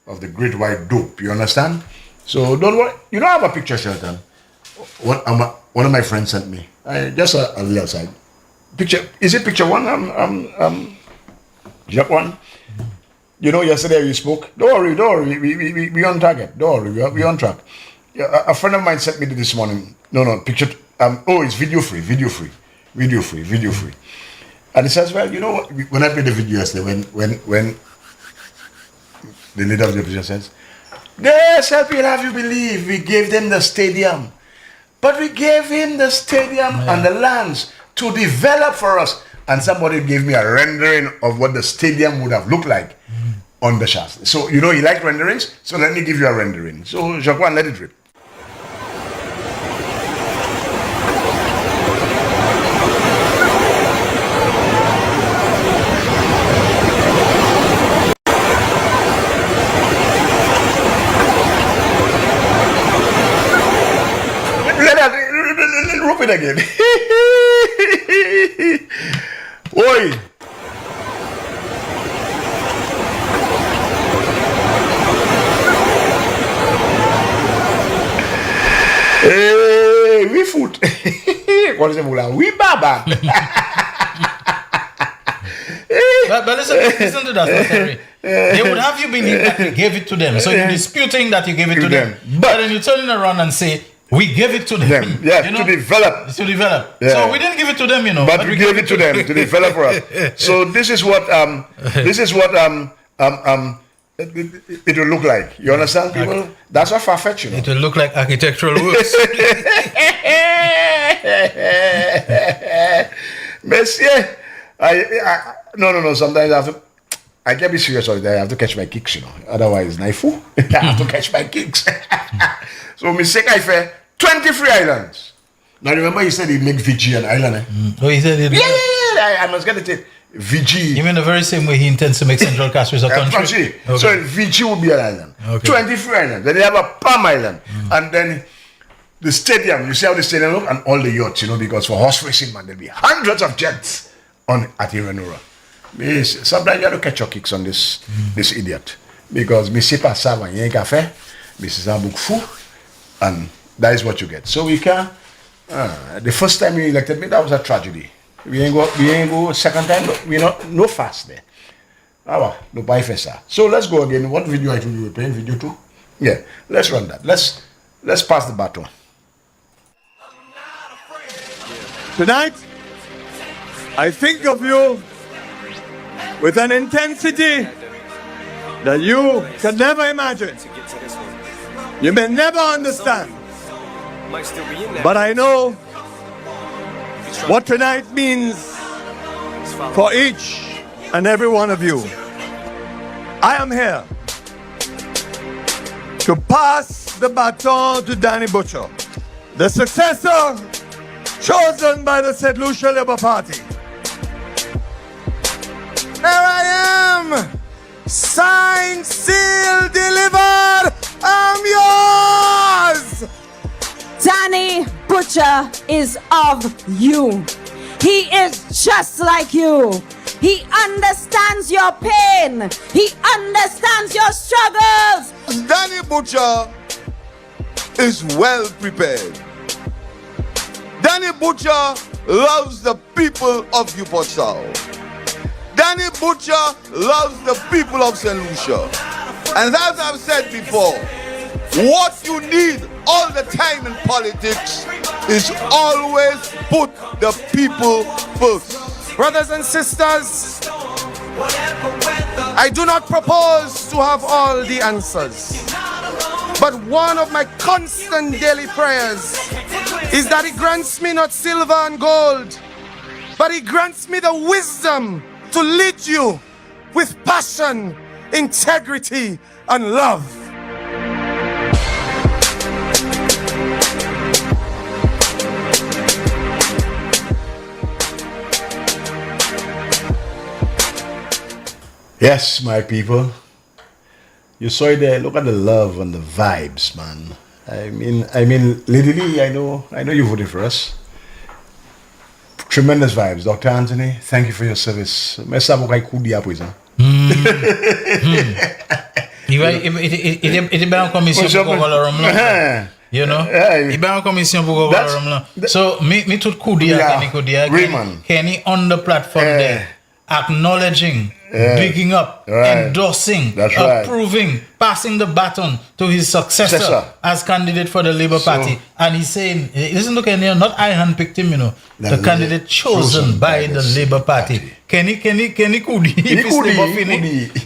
of the Great White Dope. You understand? So don't worry. You don't have a picture, Shelton. One of my friends sent me. Just a little side. Picture. Is it picture one? Just one. You know, yesterday we spoke. Don't worry. We on target. Don't worry. We on track. A friend of mine sent me this morning. No, picture. It's video free. And he says, well, you know what? When I played the video yesterday, when the leader of the opposition says, yes, help you have you believe we gave them the stadium. But we gave him the stadium and the lands to develop for us. And somebody gave me a rendering of what the stadium would have looked like on the chassis. So, you know, he liked renderings, so let me give you a rendering. So, Jacqueline, let it rip. Rope it again. Oi. Hey, we foot. What is it, Mula? We baba. But listen to that, Terry. They would have you believe that you gave it to them. So you're disputing that you gave it to them. But then you're turning around and say, we gave it to them. Yeah, you know? to develop. Yeah. So we didn't give it to them, you know. But we gave it to them to develop for us. So this is what it will look like. You understand, people? That's what far-fetched, you know. It will look like architectural works. Monsieur, no. Sometimes I can't be serious all the time. I have to catch my kicks, you know. Otherwise, naifu. I have to catch my kicks. So, mistake I fair 23 islands. Now, remember he said he'd make VG an island, eh? Oh, he said it. Yeah. I must get it. VG. You mean the very same way he intends to make Central Castries a country? Okay. So, VG will be an island. Okay. 23 islands. Then they have a Palm Island. And then the stadium. You see how the stadium look? And all the yachts, you know, because for horse racing, man, there'll be hundreds of jets at Iranura. Sometimes you have to catch your kicks on this idiot. Because me see pas ça, y a un café, me see ça book fou, and that is what you get. So we can. The first time you elected me, that was a tragedy. We ain't go second time. We no fast there. No buy fesa. So let's go again. What video I told you we were playing? Video 2? Yeah. Let's run that. Let's pass the baton. Tonight, I think of you with an intensity that you can never imagine. You may never understand. But I know what tonight means for each and every one of you. I am here to pass the baton to Danny Butcher, the successor chosen by the St. Lucia Labour Party. Here I am! Signed, sealed, delivered! I'm yours! Danny Butcher is of you. He is just like you. He understands your pain. He understands your struggles. Danny Butcher is well prepared. Danny Butcher loves the people of Newport South. Danny Butcher loves the people of St. Lucia. And as I've said before, what you need all the time in politics is always put the people first. Brothers and sisters, I do not propose to have all the answers. But one of my constant daily prayers is that He grants me not silver and gold, but He grants me the wisdom to lead you with passion, integrity, and love. Yes, my people. You saw it there. Look at the love and the vibes, man. I mean, Lady Lee, I know you voted for us. Tremendous vibes. Dr. Anthony, thank you for your service. He Il est en commission pour Colorado. You know, il est en commission pour Colorado. So, me tout coup dia, can he on the platform there, acknowledging, bigging up, endorsing, approving, passing the baton to his successor as candidate for the Labour Party. And he's saying, listen to Kenny, not I handpicked him, you know, the candidate chosen by the Labour Party. Kenny Kudi.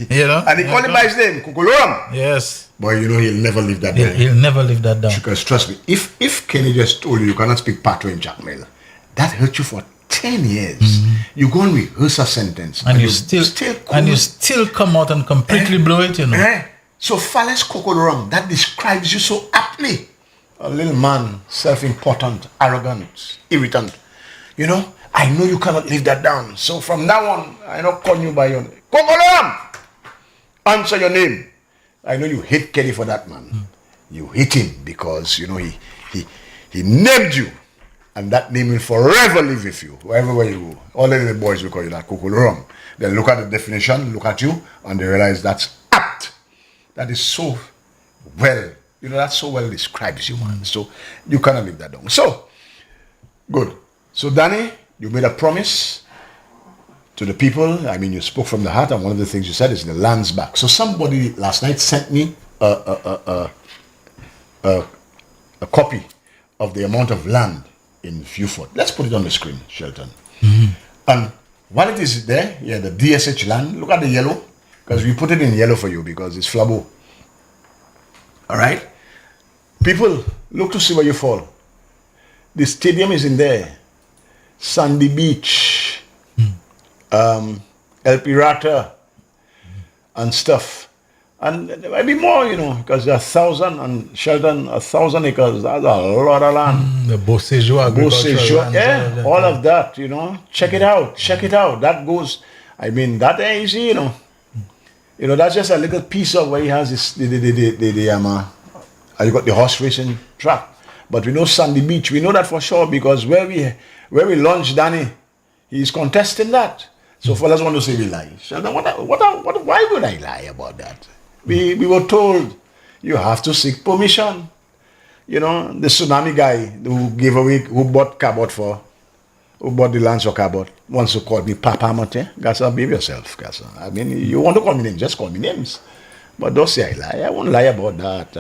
You know? And he called him by his name, Kukuloram. Yes. But you know, he'll never live that down. He'll never live that down. Because trust me, if Kenny just told you cannot speak Patois in Jackmail, that hurt you for 10 years. You go and rehearse a sentence. And you still come out and completely blow it, you know. So Fales Kokolorong, that describes you so aptly. A little man, self-important, arrogant, irritant. You know, I know you cannot live that down. So from now on, I don't call you by your name. Kokolorong! Answer your name. I know you hate Kenny for that, man. You hate him because, you know, he named you. And that name will forever live with you, wherever you go. All the little boys will call you that, Kukulurong. They look at the definition, look at you, and they realize that's apt. That is so well, you know, that so well describes you, man. So you cannot leave that down. So, good. So, Danny, you made a promise to the people. I mean, you spoke from the heart, and one of the things you said is the land's back. So somebody last night sent me a copy of the amount of land in Viewfort. Let's put it on the screen, Shelton. And while it is there, the DSH land, look at the yellow, because we put it in yellow for you because it's flabo. All right? People, look to see where you fall. The stadium is in there. Sandy Beach, El Pirata, and stuff. And there might be more, you know, because there are 1,000 and Shelton, 1,000 acres. That's a lot of land. The Beausejour, all of that, you know. Check it out. That goes, I mean, that ain't easy, you know. You know, that's just a little piece of where he has this, you got the horse racing track. But we know Sandy Beach. We know that for sure because where we launched Danny, he's contesting that. So fellas want to say we lie. Shelton, why would I lie about that? We were told you have to seek permission. You know, the tsunami guy who bought the lands for Cabot wants to call me Papa Mate. Gassa, behave yourself, Gassa. I mean, you want to call me names, just call me names. But don't say I lie. I won't lie about that.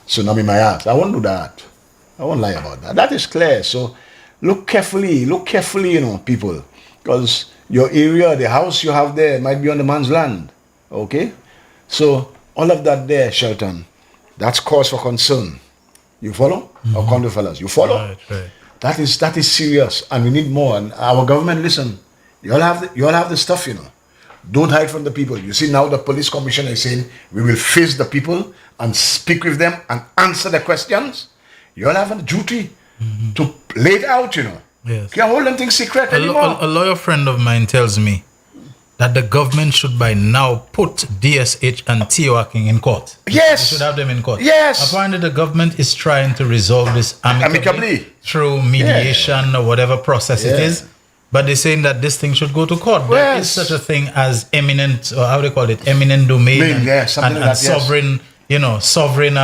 Tsunami my ass. I won't do that. I won't lie about that. That is clear. So look carefully, you know, people. Because your area, the house you have there might be on the man's land. Okay? So, all of that there, Shelton, that's cause for concern. You follow? Or come to fellas, you follow? Right. That is serious, and we need more. And our government, listen, you all have the stuff, you know. Don't hide from the people. You see now the police commissioner is saying, we will face the people and speak with them and answer the questions. You all have a duty to lay it out, you know. Yes. You can't hold them things secret anymore. A lawyer friend of mine tells me that the government should by now put DSH and Teoaking in court. Yes. They should have them in court. Yes. Apparently the government is trying to resolve this amicably. Through mediation or whatever process it is. But they're saying that this thing should go to court. There is such a thing as eminent, or how do they call it, eminent domain and sovereign, you know, sovereign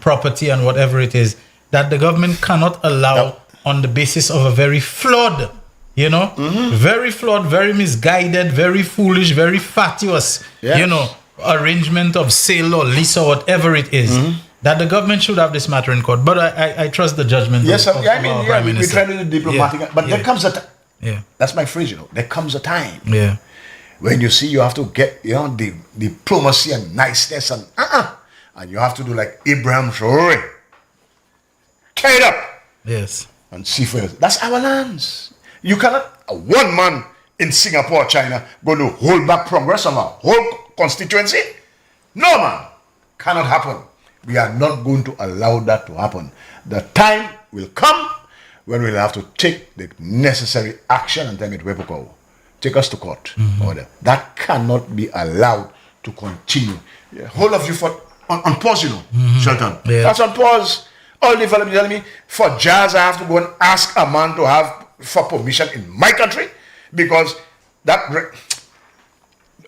property and whatever it is, that the government cannot allow on the basis of a very flawed, you know, very flawed, very misguided, very foolish, very fatuous, you know, arrangement of sale or lease or whatever it is, that the government should have this matter in court. But I trust the judgment of our Prime Minister. We try to do diplomatic, but there comes a time. That's my phrase, you know. There comes a time when you see you have to get, you know, the diplomacy and niceness and and you have to do like Abraham Traore. Tear it up. Yes. And see for yourself. That's our lands. You cannot, one man in Singapore, China, going to hold back progress on our whole constituency. No, man. Cannot happen. We are not going to allow that to happen. The time will come when we'll have to take the necessary action and time it will go. Take us to court. Order. That cannot be allowed to continue. Whole of you on pause, you know, Shelton. That's on pause. All the fellow telling me, for jazz, I have to go and ask a man to have for permission in my country because that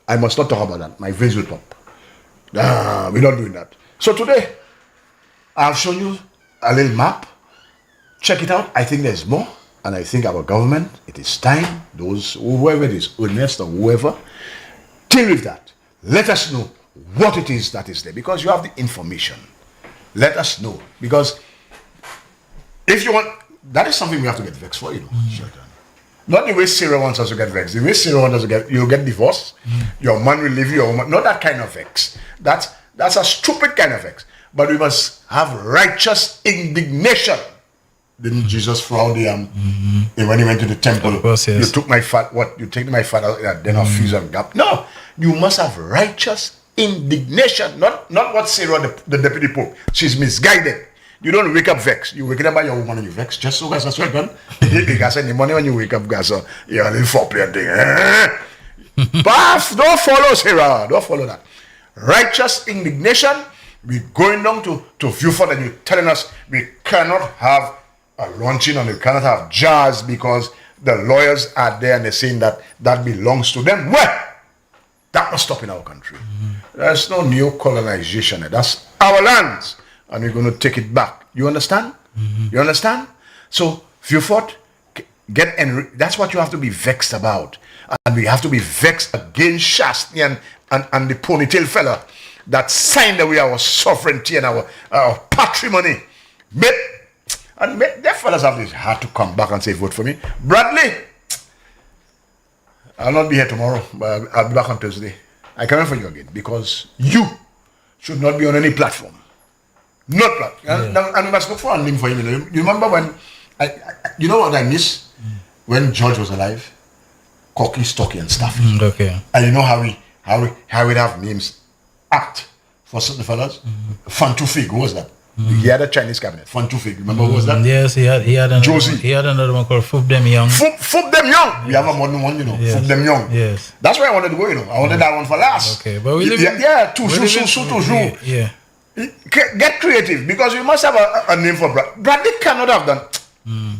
I must not talk about that. My veins will pop. Nah, we're not doing that. So today, I've shown you a little map. Check it out. I think there's more. And I think our government, it is time, those, whoever it is, Ernest or whoever, deal with that. Let us know what it is that is there. Because you have the information. Let us know. Because if you want, that is something we have to get vexed for, Shelton. Not the way Sarah wants us to get vexed. The way Sarah wants us to get, you'll get divorced. Your man will leave you, your woman. Not that kind of vex. That's a stupid kind of vex. But we must have righteous indignation. Didn't Jesus frown when he went to the temple? Of course, yes. You took my fat, what? You take my fat out at dinner fees and gap. No, you must have righteous indignation. Not what Sarah, the deputy pope. She's misguided. You don't wake up vexed. You wake up by your woman and you vex. Just so guys, that's what done. You guys any money when you wake up, guys. You're a little foreplay thing. But don't follow Sarah. Don't follow that. Righteous indignation. We're going down to Viewford and you're telling us we cannot have a launching and we cannot have jazz because the lawyers are there and they're saying that belongs to them. Well, that must stop in our country. There's no new colonization. That's our lands. And we're going to take it back. You understand? You understand? So, Viewford, that's what you have to be vexed about. And we have to be vexed against Shastny and the ponytail fella that signed away our sovereignty and our patrimony. And their fellas have this heart to come back and say, vote for me. Bradley, I'll not be here tomorrow, but I'll be back on Thursday. I come in for you again because you should not be on any platform. Not platform. And we must look for a name for him. You remember when, you know what I miss? When George was alive? Cocky, stocky, and stuffy. Okay. And you know how we have names act for certain fellas? Fantufig, who was that? He had a Chinese cabinet. Fantufig, remember who was that? Yes, he had another Josie. He had another one called Foop Them Young. Foop Them Young. We have a modern one, Yes. Foop Them Young. Yes. That's where I wanted to go, I wanted that one for last. Okay, but we live toujours. Yeah. Get creative because we must have a name for Bradley cannot have done.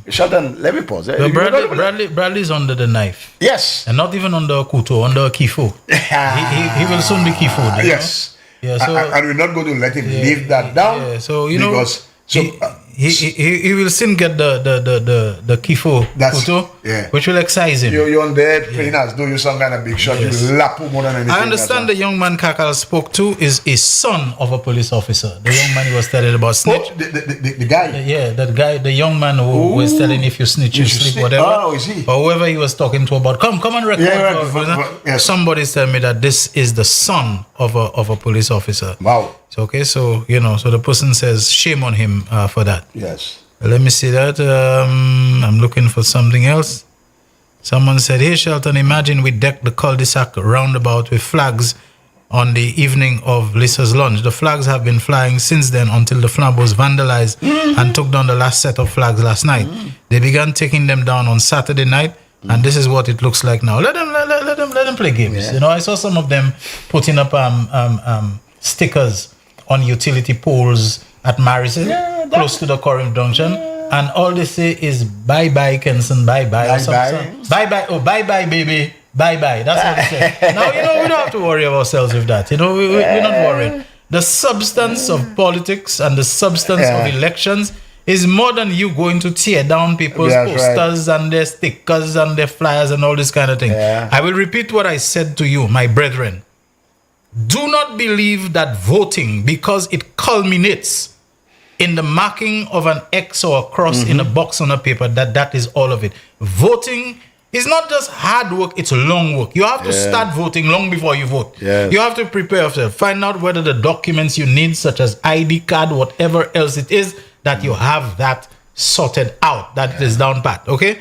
Sheldon, let me pause. Bradley's under the knife. Yes. And not even under Kuto, under Kifo. he will soon be Kifo. Yes. Yeah, so, and we're not going to let him leave that down. Yeah, so because he will soon get the Kifo Kuto, which will excise him. You're on there playing as though you're some kind of big shot. You lap more than anything. I understand the young man Kakal spoke to is a son of a police officer. The young man he was telling about snitch. The guy? Yeah, that guy, the young man who was telling if you snitch, you sleep, whatever. Oh, is he? Or whoever he was talking to about, come and record. Somebody's telling me that this is the son of a police officer. Wow. Okay, so, so the person says, shame on him for that. Yes. Let me see that. I'm looking for something else. Someone said, hey, Shelton, imagine we decked the cul-de-sac roundabout with flags on the evening of Lisa's lunch. The flags have been flying since then until the flag was vandalized and took down the last set of flags last night. They began taking them down on Saturday night, and this is what it looks like now. Let them play games. Yeah. I saw some of them putting up stickers on utility poles at Marison, close to the Corinth Junction, and all they say is bye-bye, Kenson, bye-bye. Bye-bye, oh, bye-bye, baby, bye-bye. That's what they say. Now, we don't have to worry ourselves with that. We're not worried. The substance of politics and the substance of elections is more than you going to tear down people's posters and their stickers and their flyers and all this kind of thing. Yeah. I will repeat what I said to you, my brethren. Do not believe that voting, because it culminates in the marking of an X or a cross in a box on a paper, that is all of it. Voting is not just hard work, it's long work. You have to start voting long before you vote. Yes. You have to prepare yourself. Find out whether the documents you need, such as ID card, whatever else it is, that you have that sorted out, that is down pat, okay?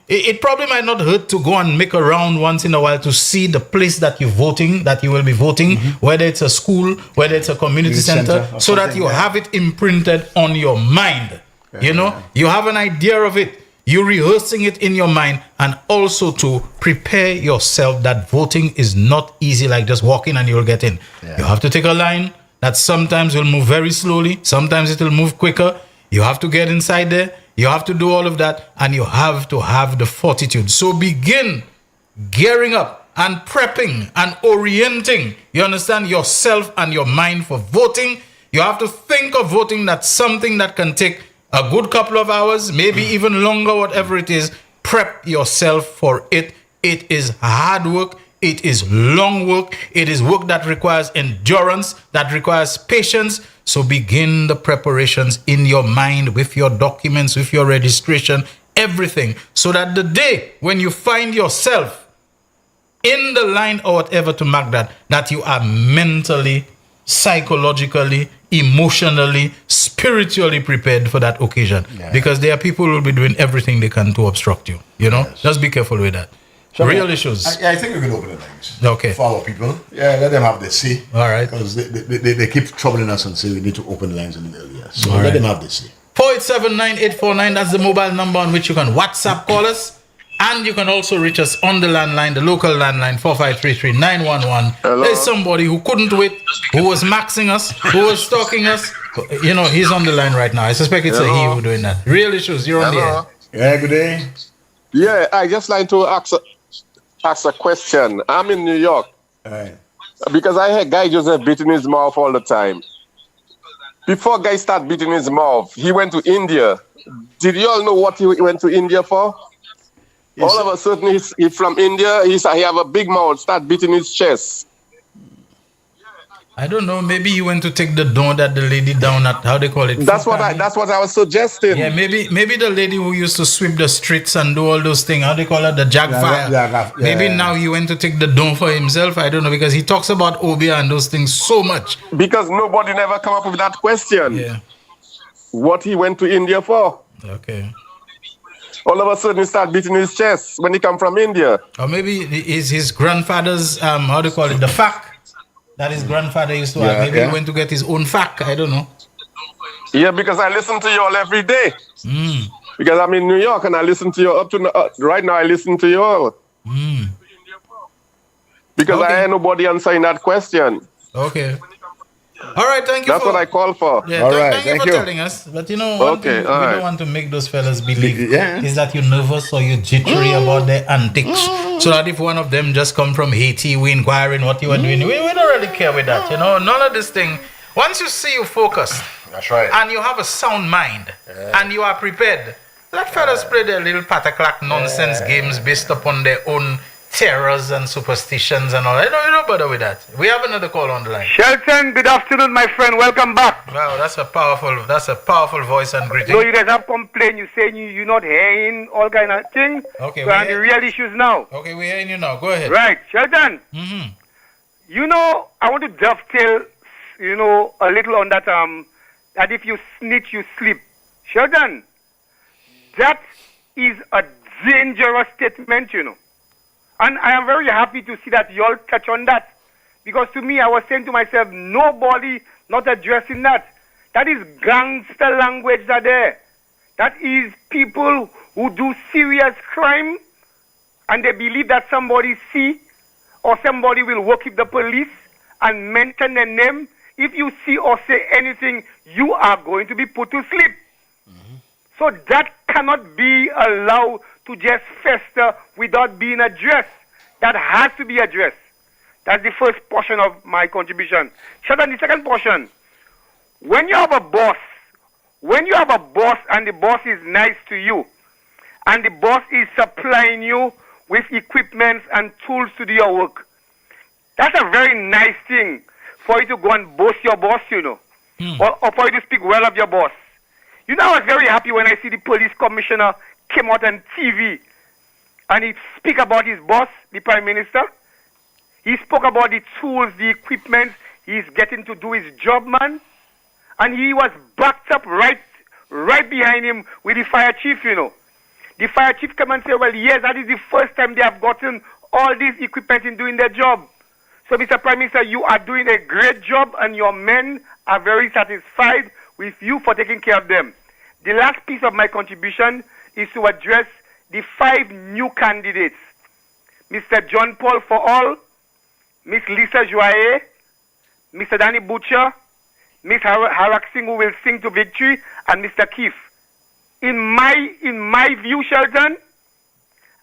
It probably might not hurt to go and make a round once in a while to see the place that you will be voting, whether it's a school, whether it's a community center, so that you have it imprinted on your mind. You have an idea of it. You're rehearsing it in your mind, and also to prepare yourself that voting is not easy like just walk in and you'll get in. You have to take a line that sometimes will move very slowly, sometimes it will move quicker. You have to get inside there. You have to do all of that, and you have to have the fortitude. So begin gearing up and prepping and orienting, you understand, yourself and your mind for voting. You have to think of voting. That's something that can take a good couple of hours, maybe even longer, whatever it is. Prep yourself for it. It is hard work. It is long work. It is work that requires endurance, that requires patience. So begin the preparations in your mind with your documents, with your registration, everything, so that the day when you find yourself in the line or whatever to mark that you are mentally, psychologically, emotionally, spiritually prepared for that occasion. Yeah. Because there are people who will be doing everything they can to obstruct you. You know, just be careful with that. So real issues. I think we can open the lines. Okay. For our people. Yeah, let them have their say. All right. Because they keep troubling us and say we need to open the lines a little earlier. So let them have their say. 487-9849, that's the mobile number on which you can WhatsApp call us. And you can also reach us on the landline, the local landline, 4533-911. There's somebody who couldn't wait, who was maxing us, who was stalking us. You know, he's on the line right now. I suspect it's a he who doing that. Real issues, you're on the air. Yeah, good day. Yeah, I just like to ask a question. I'm in New York. Because I hear Guy Joseph beating his mouth all the time. Before Guy started beating his mouth, he went to India. Did you all know what he went to India for? All of a sudden, he's from India. He have a big mouth, start beating his chest. I don't know. Maybe he went to take the door that the lady down at, how they call it? That's what I was suggesting. Yeah, maybe the lady who used to sweep the streets and do all those things, how they call it, the fire. Maybe now he went to take the door for himself. I don't know, because he talks about Obia and those things so much. Because nobody never come up with that question. Yeah. What he went to India for? Okay. All of a sudden, he start beating his chest when he come from India. Or maybe is his grandfather's, how do you call it, the fac that his grandfather used to have. Maybe he went to get his own fac. I don't know. Yeah, because I listen to you all every day. Because I'm in New York and I listen to you up to right now. I listen to you all. Because I ain't nobody answering that question. Okay. All right, thank you. That's what I call for. Yeah, all right, thank you for telling us. But you know, one thing we don't want to make those fellas believe is that you're nervous or you're jittery about their antics. So that if one of them just come from Haiti, we inquiring what you are doing. We don't really care with that. You know, none of this thing. Once you see you focused, that's right, and you have a sound mind, and you are prepared, let fellas play their little pataclack nonsense games based upon their own terrors and superstitions and all. I don't bother with that. We have another call on the line. Shelton, good afternoon, my friend. Welcome back. Wow, that's a powerful voice and greeting. So you guys have complained. You saying you're not hearing all kind of thing. Okay, we're on the real issues now. Okay, we're hearing you now. Go ahead. Right, Shelton. You know, I want to dovetail, you know, a little on that. That if you snitch, you sleep. Shelton, that is a dangerous statement, you know. And I am very happy to see that you all touch on that. Because to me, I was saying to myself, nobody not addressing that. That is gangster language that there. That is people who do serious crime and they believe that somebody see or somebody will work with the police and mention their name. If you see or say anything, you are going to be put to sleep. So that cannot be allowed to just fester without being addressed. That has to be addressed. That's the first portion of my contribution. Shut on the second portion. When you have a boss and the boss is nice to you, and the boss is supplying you with equipment and tools to do your work, that's a very nice thing for you to go and boast your boss, you know, or for you to speak well of your boss. You know, I was very happy when I see the police commissioner came out on TV and he speak about his boss, the Prime Minister. He spoke about the tools, the equipment he's getting to do his job, man. And he was backed up right behind him with the fire chief, you know. The fire chief come and say, well, yes, that is the first time they have gotten all this equipment in doing their job. So, Mr. Prime Minister, you are doing a great job and your men are very satisfied with you for taking care of them. The last piece of my contribution is to address the 5 new candidates. Mr. John Paul for all, Miss Lisa Joye, Mr. Danny Butcher, Miss Harak Singh who will sing to victory, and Mr. Keith. In my view, Sheldon,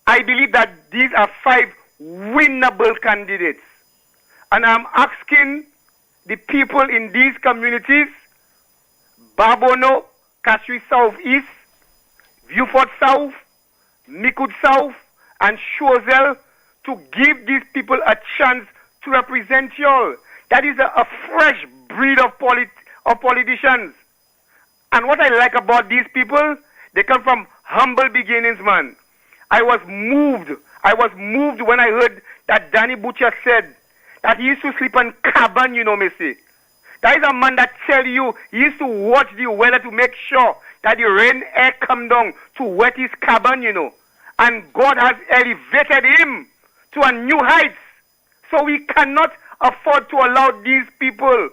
I believe that these are 5 winnable candidates. And I'm asking the people in these communities, Babono, Kashui South East, Viewfort South, Mikud South, and Choiseul, to give these people a chance to represent y'all. That is a fresh breed of politicians. And what I like about these people, they come from humble beginnings, man. I was moved when I heard that Danny Butcher said that he used to sleep on cabin, you know, Missy. That is a man that tell you he used to watch the weather to make sure that the rain air come down to wet his cabin, you know. And God has elevated him to a new heights. So we cannot afford to allow these people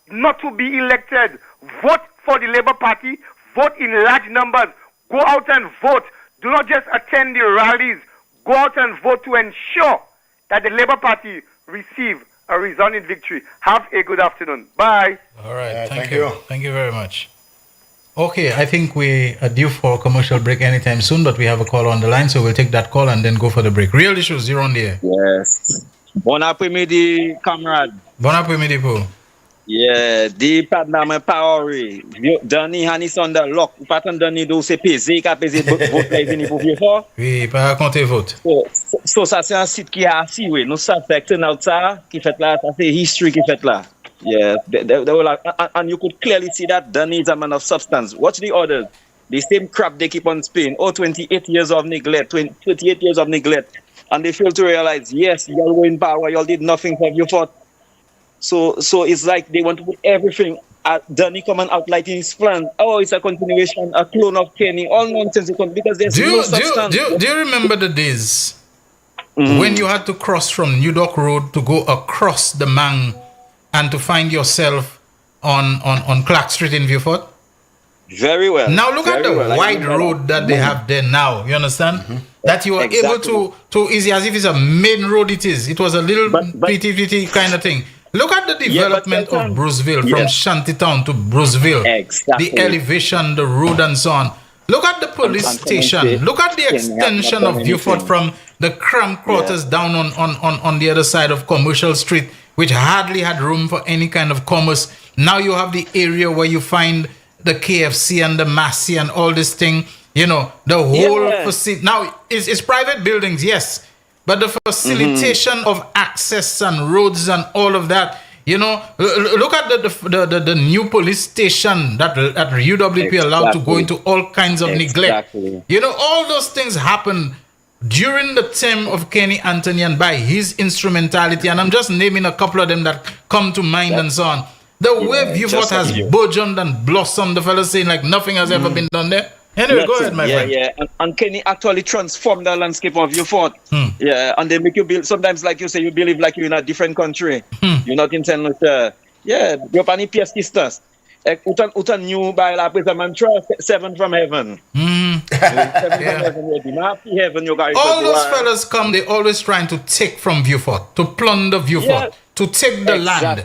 not to be elected. Vote for the Labour Party. Vote in large numbers. Go out and vote. Do not just attend the rallies. Go out and vote to ensure that the Labour Party receive a resounding victory. Have a good afternoon. Bye. All right. Thank you. Thank you very much. Okay, I think we are due for a commercial break anytime soon, but we have a call on the line, so we'll take that call and then go for the break. Real Issues, you're on the air. Yes. Bon après-midi, camarade. Bon après-midi, Paul. Yeah, di pat nan men parori. Dani Hanis on the lock. Ou pas tan Dani do se peze, ka peze vote la vini pou Vieux-Fort. Oui, pas raconter vote. So ça c'est un site qui a assis, oui. Nous ça fait turn out ça qui fait là, ça c'est history qui fait là. Yeah, they were like, and you could clearly see that Danny is a man of substance. Watch the others. The same crap they keep on spinning. 28 years of neglect, 28 years of neglect. And they fail to realize, yes, y'all were in power, y'all did nothing for you fought. So it's like they want to put everything at Danny come and outlining his plan. Oh, it's a continuation, a clone of Kenny, all nonsense because there's no substance. Do you remember the days when you had to cross from New Dock Road to go across the Mang and to find yourself on Clark Street in Vieux-Fort? Very well. Now look at the wide road that they have there now. You understand? That you are able to easy as if it's a main road. It was a little PTPT kind of thing. Look at the development of Bruceville from Shantytown to Bruceville. Exactly. The elevation, the road and so on. Look at the police station. Look at the extension of Vieux-Fort from the cramped quarters down on the other side of Commercial Street, which hardly had room for any kind of commerce. Now you have the area where you find the KFC and the Massey and all this thing. You know, the whole facility. Now, it's private buildings, yes. But the facilitation of access and roads and all of that, you know, look at the new police station that UWP allowed to go into all kinds of neglect. You know, all those things happened during the term of Kenny Anthony and by his instrumentality. And I'm just naming a couple of them that come to mind and so on. The way Vieux-Fort has burgeoned and blossomed, the fellow saying like nothing has ever been done there. Anyway, go ahead, my friend. Yeah. And Kenny actually transformed the landscape of Vieux-Fort. Yeah, and they make you build, sometimes like you say, you believe like you're in a different country. You're not in St. Lucia. Yeah, you're pani pièce qui stas. Utan new by la prison mantra, 7 from heaven. 7 from heaven. All those fellas come, they always trying to take from Vieux-Fort, to plunder Vieux-Fort, to take the land.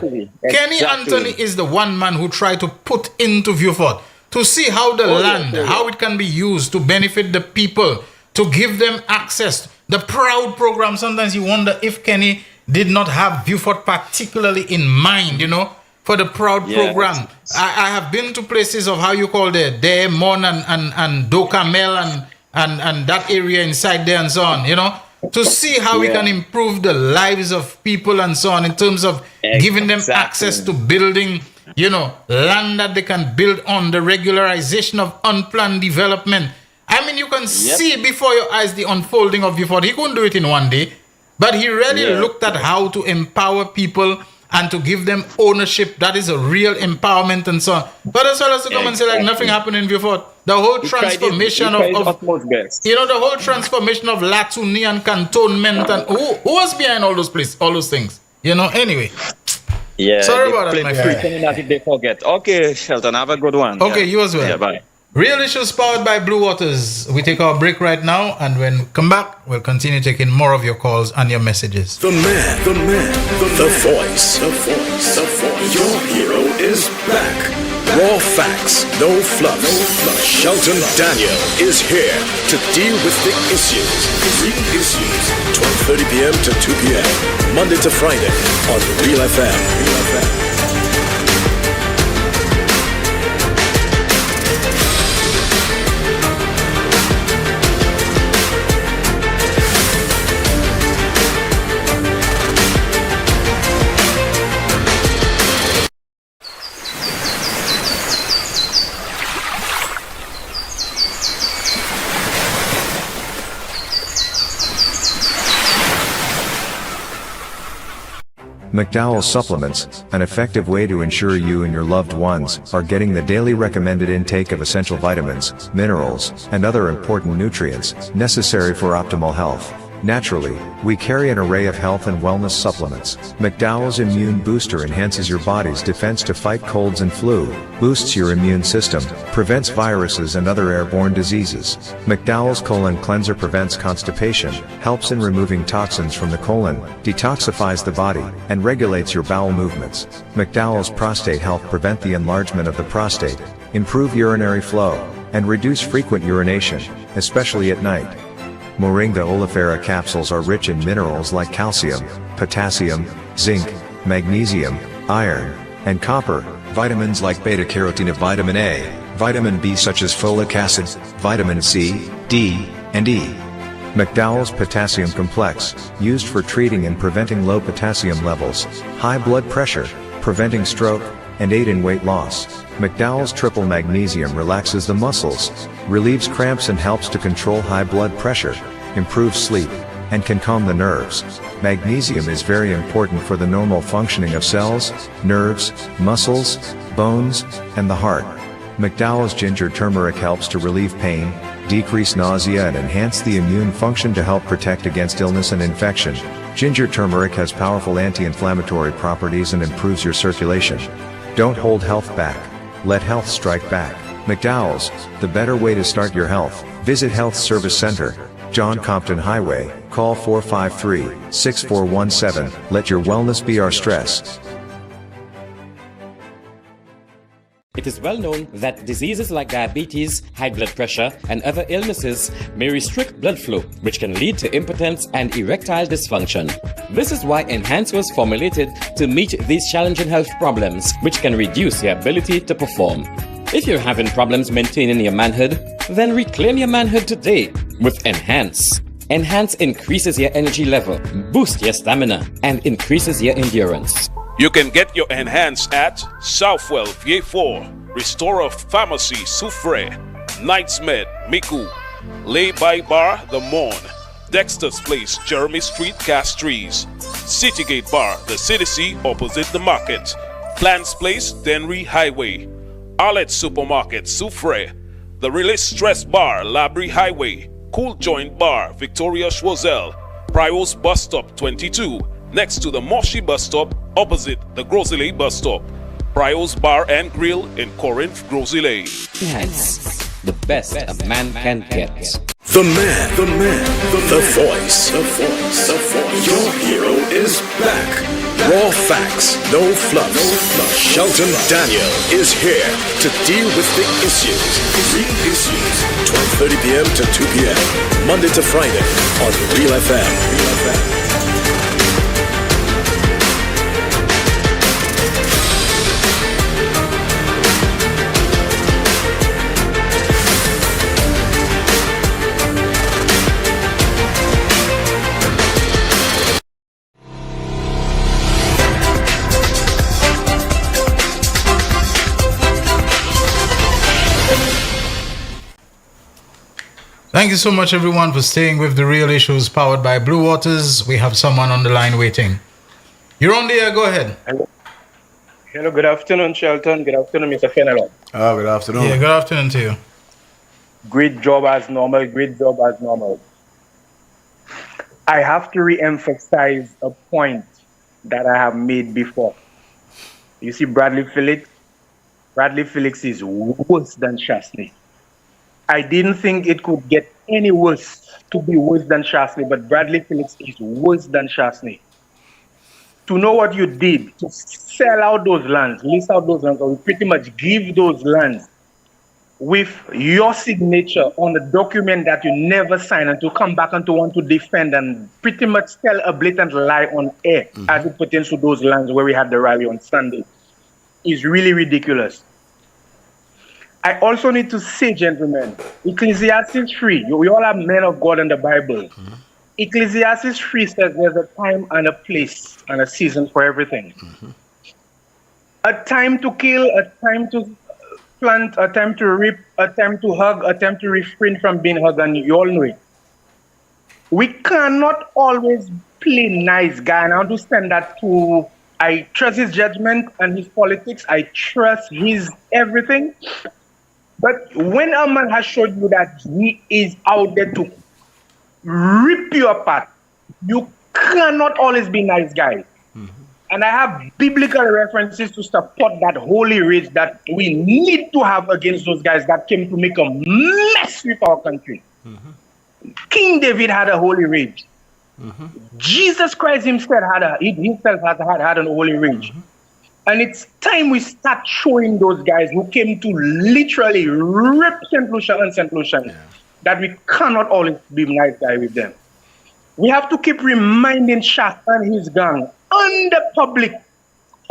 Kenny Anthony is the one man who tried to put into Vieux-Fort, to see how the land, how it can be used to benefit the people, to give them access. The Proud program, sometimes you wonder if Kenny did not have Vieux-Fort particularly in mind, you know, for the Proud program. I have been to places of how you call there, Mon and Docamel and that area inside there and so on, you know, to see how we can improve the lives of people and so on in terms of giving them access to building, you know, land that they can build on, the regularization of unplanned development. I mean, you can see before your eyes the unfolding of Vieux-Fort. He couldn't do it in one day, but he really looked at how to empower people and to give them ownership. That is a real empowerment and so on. But as well as to come and say like nothing happened in Vieux-Fort. The whole transformation of you know, the whole transformation of Latuni and cantonment and who was behind all those places, all those things. You know, anyway. Yeah. Sorry about that, my friend. As if they forget. Okay, Shelton, have a good one. Okay, you as well. Yeah, bye. Real Issues powered by Blue Waters. We take our break right now, and when we come back, we'll continue taking more of your calls and your messages. The man, the voice. Your hero is back. Raw facts, no fluff. Shelton Daniel is here to deal with the issues. Real issues. 12:30 p.m. to 2 p.m. Monday to Friday on Real FM. McDowell's Supplements, an effective way to ensure you and your loved ones are getting the daily recommended intake of essential vitamins, minerals, and other important nutrients necessary for optimal health. Naturally, we carry an array of health and wellness supplements. McDowell's Immune Booster enhances your body's defense to fight colds and flu, boosts your immune system, prevents viruses and other airborne diseases. McDowell's Colon Cleanser prevents constipation, helps in removing toxins from the colon, detoxifies the body, and regulates your bowel movements. McDowell's Prostate Health prevent the enlargement of the prostate, improve urinary flow, and reduce frequent urination, especially at night. Moringa oleifera capsules are rich in minerals like calcium, potassium, zinc, magnesium, iron, and copper, vitamins like beta-carotene of vitamin A, vitamin B such as folic acid, vitamin C, D, and E. McDowell's Potassium Complex, used for treating and preventing low potassium levels, high blood pressure, preventing stroke, and aid in weight loss. McDowell's Triple Magnesium relaxes the muscles, relieves cramps and helps to control high blood pressure, improves sleep, and can calm the nerves. Magnesium is very important for the normal functioning of cells, nerves, muscles, bones, and the heart. McDowell's Ginger Turmeric helps to relieve pain, decrease nausea and enhance the immune function to help protect against illness and infection. Ginger turmeric has powerful anti-inflammatory properties and improves your circulation. Don't hold health back. Let health strike back. McDowell's, the better way to start your health. Visit Health Service Center, John Compton Highway. Call 453-6417. Let your wellness be our stress. It is well known that diseases like diabetes, high blood pressure, and other illnesses may restrict blood flow, which can lead to impotence and erectile dysfunction. This is why Enhance was formulated to meet these challenging health problems, which can reduce your ability to perform. If you're having problems maintaining your manhood, then reclaim your manhood today with Enhance. Enhance increases your energy level, boosts your stamina, and increases your endurance. You can get your Enhance at Southwell VA4, Restorer Pharmacy Soufre, Knights Med Miku, Lay by Bar The Morn, Dexter's Place Jeremy Street Castries, Citygate Bar The CDC opposite the market, Plants Place Denry Highway, Arlette Supermarket Soufre, The Release Stress Bar Labrie Highway, Cool Joint Bar Victoria Schwazel, Prios Bus Stop 22, next to the Moshi Bus Stop opposite the Grosley Bus Stop. Prios Bar and Grill in Corinth, Grosley. Enhance, the best a man can get. The man, the voice. Your hero is back. Raw facts, no fluff. Shelton Daniel is here to deal with the issues. Real issues. 12:30 p.m. to 2 p.m. Monday to Friday on Real FM. Thank you so much, everyone, for staying with The Real Issues, powered by Blue Waters. We have someone on the line waiting. You're on the air. Go ahead. Hello, good afternoon, Shelton. Good afternoon, Mr. Fenelon. Good afternoon. Yeah, good afternoon to you. Great job as normal. I have to re-emphasize a point that I have made before. You see, Bradley Felix is worse than Chasney. I didn't think it could get any worse to be worse than Chasney, but Bradley Felix is worse than Chasney. to know what you did, to sell out those lands, lease out those lands, or pretty much give those lands with your signature on a document that you never signed, and to come back and to want to defend and pretty much tell a blatant lie on air as it pertains to those lands where we had the rally on Sunday is really ridiculous. I also need to say, gentlemen, Ecclesiastes 3, we all are men of God in the Bible. Ecclesiastes 3 says there's a time and a place and a season for everything. A time to kill, a time to plant, a time to rip, a time to hug, a time to refrain from being hugged, and you all know it. We cannot always play nice guy, and I understand that too. I trust his judgment and his politics. I trust his everything. But when a man has showed you that he is out there to rip you apart, you cannot always be nice guy. And I have biblical references to support that holy rage that we need to have against those guys that came to make a mess with our country. King David had a holy rage. Jesus Christ himself had an holy rage. And it's time we start showing those guys who came to literally rip St. Lucia and St. Lucian that we cannot always be nice guy with them. We have to keep reminding Shaq and his gang and the public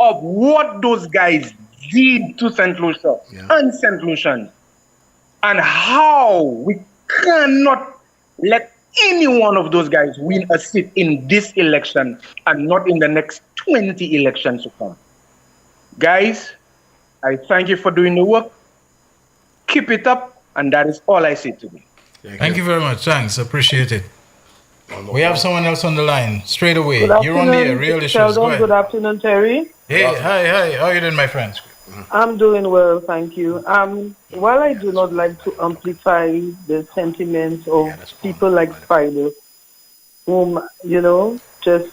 of what those guys did to St. Lucia and St. Lucian, and how we cannot let any one of those guys win a seat in this election and not in the next 20 elections to come. Guys, I thank you for doing the work. Keep it up, and that is all I say today. Thank you very much. Thanks. Appreciate it. We have someone else on the line. Straight away. You're on the air. Real issues. Sheldon, go ahead. good afternoon, Terry. Hey, hi. How are you doing, my friends? I'm doing well, thank you. While I do not like to amplify the sentiments of people like Spider, whom, just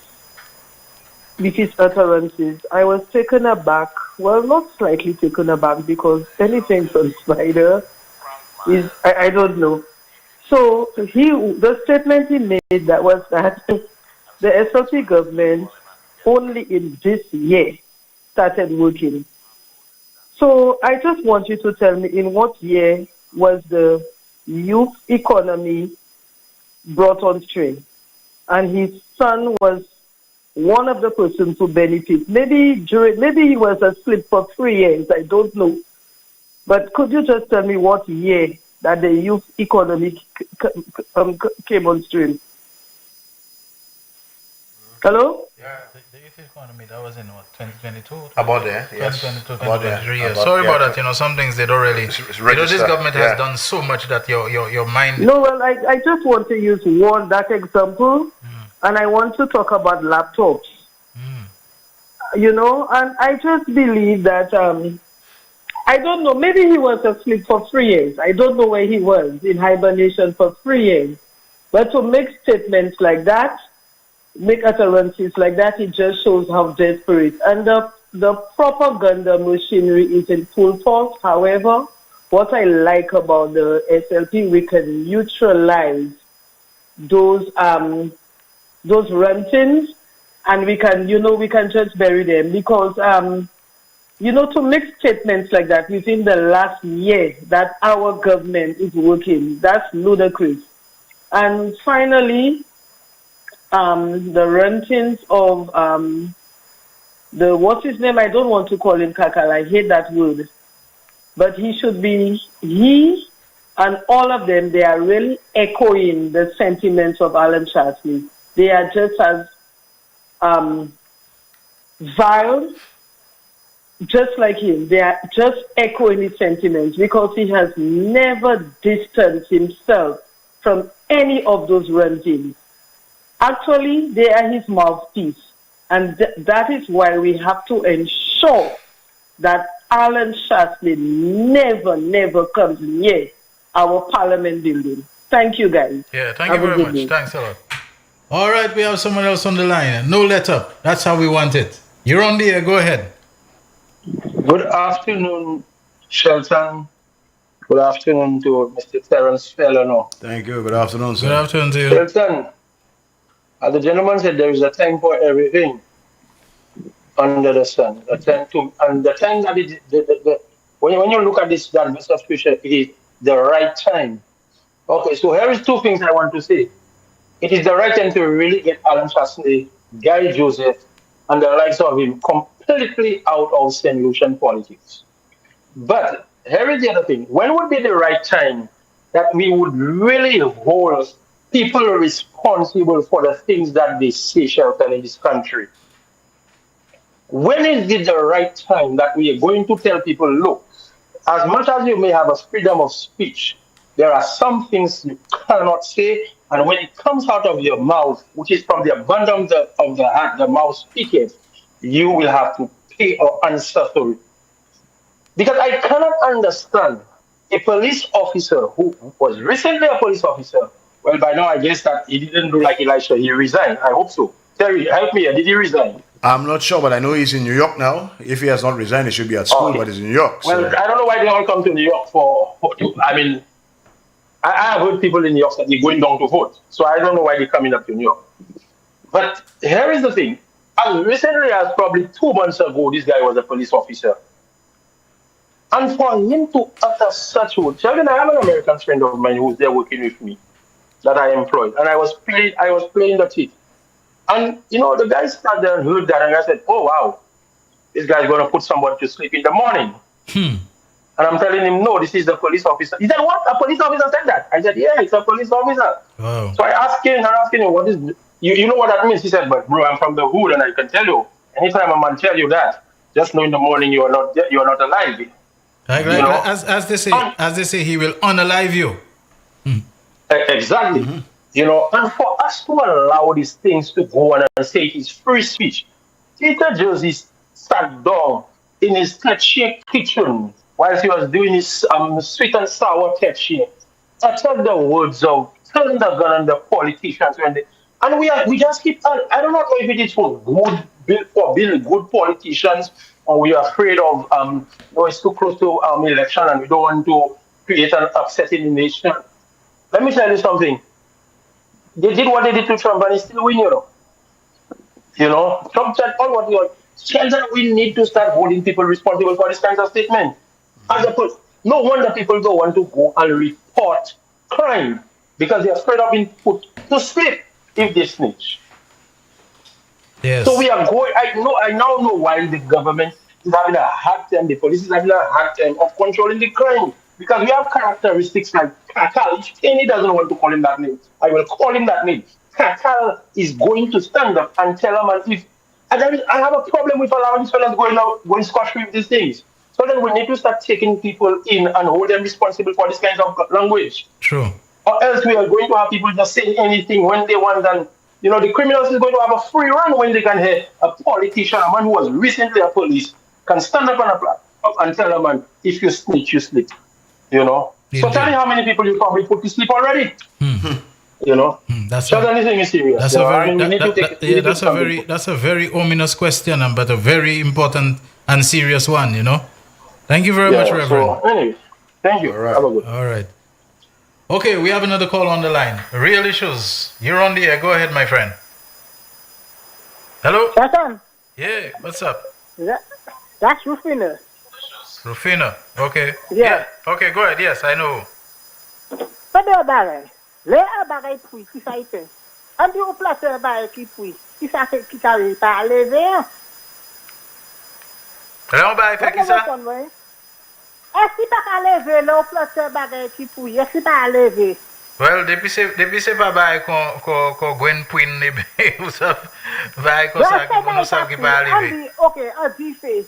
with his utterances, I was taken aback. Well, not slightly taken aback, because anything from Spider is, I don't know. So the statement he made that was that the SLP government only in this year started working. So I just want you to tell me, in what year was the youth economy brought on stream? And his son was one of the persons who benefit. Maybe he was asleep for 3 years, I don't know. But could you just tell me what year that the youth economy came on stream? Hello? Yeah, the youth economy, that was in what, 2022? About there, yes. 2022, About 2023, there. yes. Sorry about that, some things they don't really... this government has yeah. done so much that your mind... No, well, I just want to use that example, and I want to talk about laptops. And I just believe that... I don't know, maybe he was asleep for 3 years. I don't know where he was, in hibernation for 3 years. But to make statements like that, make utterances like that, it just shows how desperate. And the propaganda machinery is in full force. However, what I like about the SLP, we can neutralize those rantings, and we can just bury them, because to make statements like that within the last year that our government is working, that's ludicrous. And finally, the rantings of what's his name? I don't want to call him Kakal. I hate that word. But he and all of them, they are really echoing the sentiments of Alan Chasley. They are just as vile, just like him. They are just echoing his sentiments, because he has never distanced himself from any of those rantings. Actually, they are his mouthpiece. And that is why we have to ensure that Alan Chasley never comes near our parliament building. Thank you, guys. Yeah, thank you very much. Thanks a lot. All right, we have someone else on the line. No let up. That's how we want it. You're on the air. Go ahead. Good afternoon, Shelton. Good afternoon to Mr. Terence Fellow. Thank you. Good afternoon, sir. Good afternoon to you. Shelton, as the gentleman said, there is a time for everything. under the sun. And the time that when you look at this that subscription, it is the right time. Okay, so here is two things I want to say. It is the right time to really get Alan Chasney, Guy Joseph, and the likes of him completely out of St. Lucian politics. But here is the other thing. When would be the right time that we would really hold people responsible for the things that they say, Shelton, in this country? When is it the right time that we are going to tell people, look, as much as you may have a freedom of speech, there are some things you cannot say, and when it comes out of your mouth, which is from the abundance of the heart, the mouth speaketh, you will have to pay or answer for it. Because I cannot understand a police officer who was recently a police officer. Well, by now, I guess that he didn't do like Elisha. He resigned. I hope so. Terry, help me. Did he resign? I'm not sure, but I know he's in New York now. If he has not resigned, he should be at school, but he's in New York. Well, I don't know why they all come to New York for I mean, I have heard people in New York that they're going down to vote. So I don't know why they're coming up to New York. But here is the thing. As recently as probably 2 months ago, this guy was a police officer. And for him to utter such words, I have an American friend of mine who's there working with me that I employed. And I was playing the thief. And, the guy sat there and heard that, and I said, oh, wow, this guy's going to put somebody to sleep in the morning. And I'm telling him, no, this is the police officer. He said, what? A police officer said that? I said, yeah, it's a police officer. Wow. So I asked him, what is, you know what that means? He said, but bro, I'm from the hood, and I can tell you, anytime a man tell you that, just know in the morning you are not alive. As they say, he will unalive you. Exactly. And for us to allow these things to go on and say it is free speech, Peter Jersey sat down in his ketchup kitchen whilst he was doing his sweet and sour ketchup, uttered the words of turn the gun on the politicians and we just keep on. I don't know if it is for building good politicians, or we are afraid of it's too close to election and we don't want to create an upset in the nation. Let me tell you something. They did what they did to Trump and he still win, Trump said all what he wants. Shelton, we need to start holding people responsible for this kinds of statement. No wonder people don't want to go and report crime because they're afraid of being put to sleep if they snitch. Yes. So we are going. I now know why the government is having a hard time, the police is having a hard time of controlling the crime. Because we have characteristics like Kakal. If Kenny doesn't want to call him that name, I will call him that name. Kakal is going to stand up and tell him, I have a problem with allowing these fellas going scot-free with these things. So then we need to start taking people in and hold them responsible for this kind of language. True. Or else we are going to have people just saying anything when they want, and the criminals is going to have a free run when they can hear a politician, a man who was recently a police, can stand up and tell a man, if you snitch, you sleep. So tell me how many people you probably put to sleep already. That's anything is serious. That's a very ominous question, but a very important and serious one. Thank you very much, Reverend. So, anyway, thank you. All right. Okay, we have another call on the line. Real Issues. You're on the air. Go ahead, my friend. Hello. Yeah. What's up? That's Rufina. Rufina. Okay. Yeah. Okay, go ahead. Yes, I know. Pas de bagay. Le bagay pou ki sa ite. An di ou place bagay ki pou. Ki sa fait ki ta pa lever. Le bagay fait ki sa? Est-ce que pas lever le place bagay ki pou? Est-ce que pas lever? Well, depuis c'est pas bagay qu'on gwen pouin ne ou ça bagay comme ça qui nous savent qui pas lever. OK, on dit fait.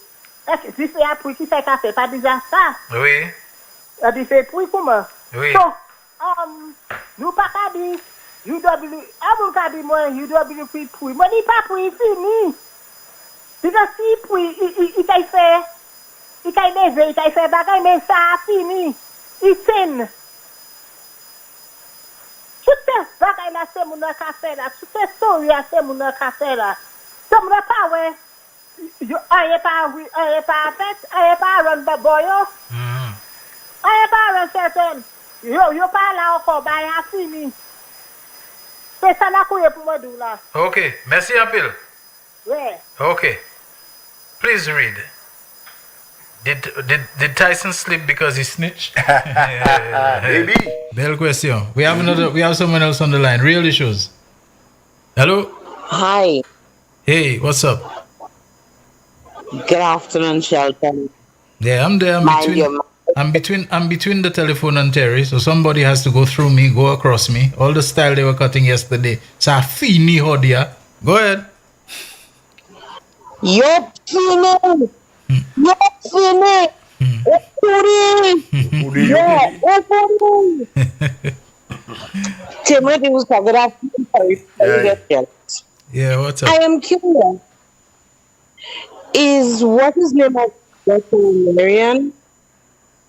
Est-ce que c'est après qui fait café pas déjà ça? Oui. On dit fait pour comment? Oui. So, nous pas qu'à dire UW, avant qu'à dire moi UW pour moi ni pas pour fini. C'est si pour il t'a fait il t'a levé, il t'a fait bagay mais ça a fini. Il tient. Tout ce bagay là c'est mon café là, tout ce story là c'est mon café là. Ça me pas ouais. I pas run the boy. I pas run certain. Yo pas là encore ba ya fini. C'est ça la couille pour moi dou là. OK, merci un peu. Ouais. OK. Please read. Did Tyson slip because he snitched? Maybe. Belle question. We have someone else on the line. Real issues. Hello? Hi. Hey, what's up? Good afternoon, Shelton. Yeah, I'm there. I'm between the telephone and Terry, so somebody has to go through me, go across me. All the style they were cutting yesterday. So I fini hodia. Go ahead. You're fini. You're fini. Timothy was talking about. Yeah, what's up? I am curious. Is what his name of veterinarian,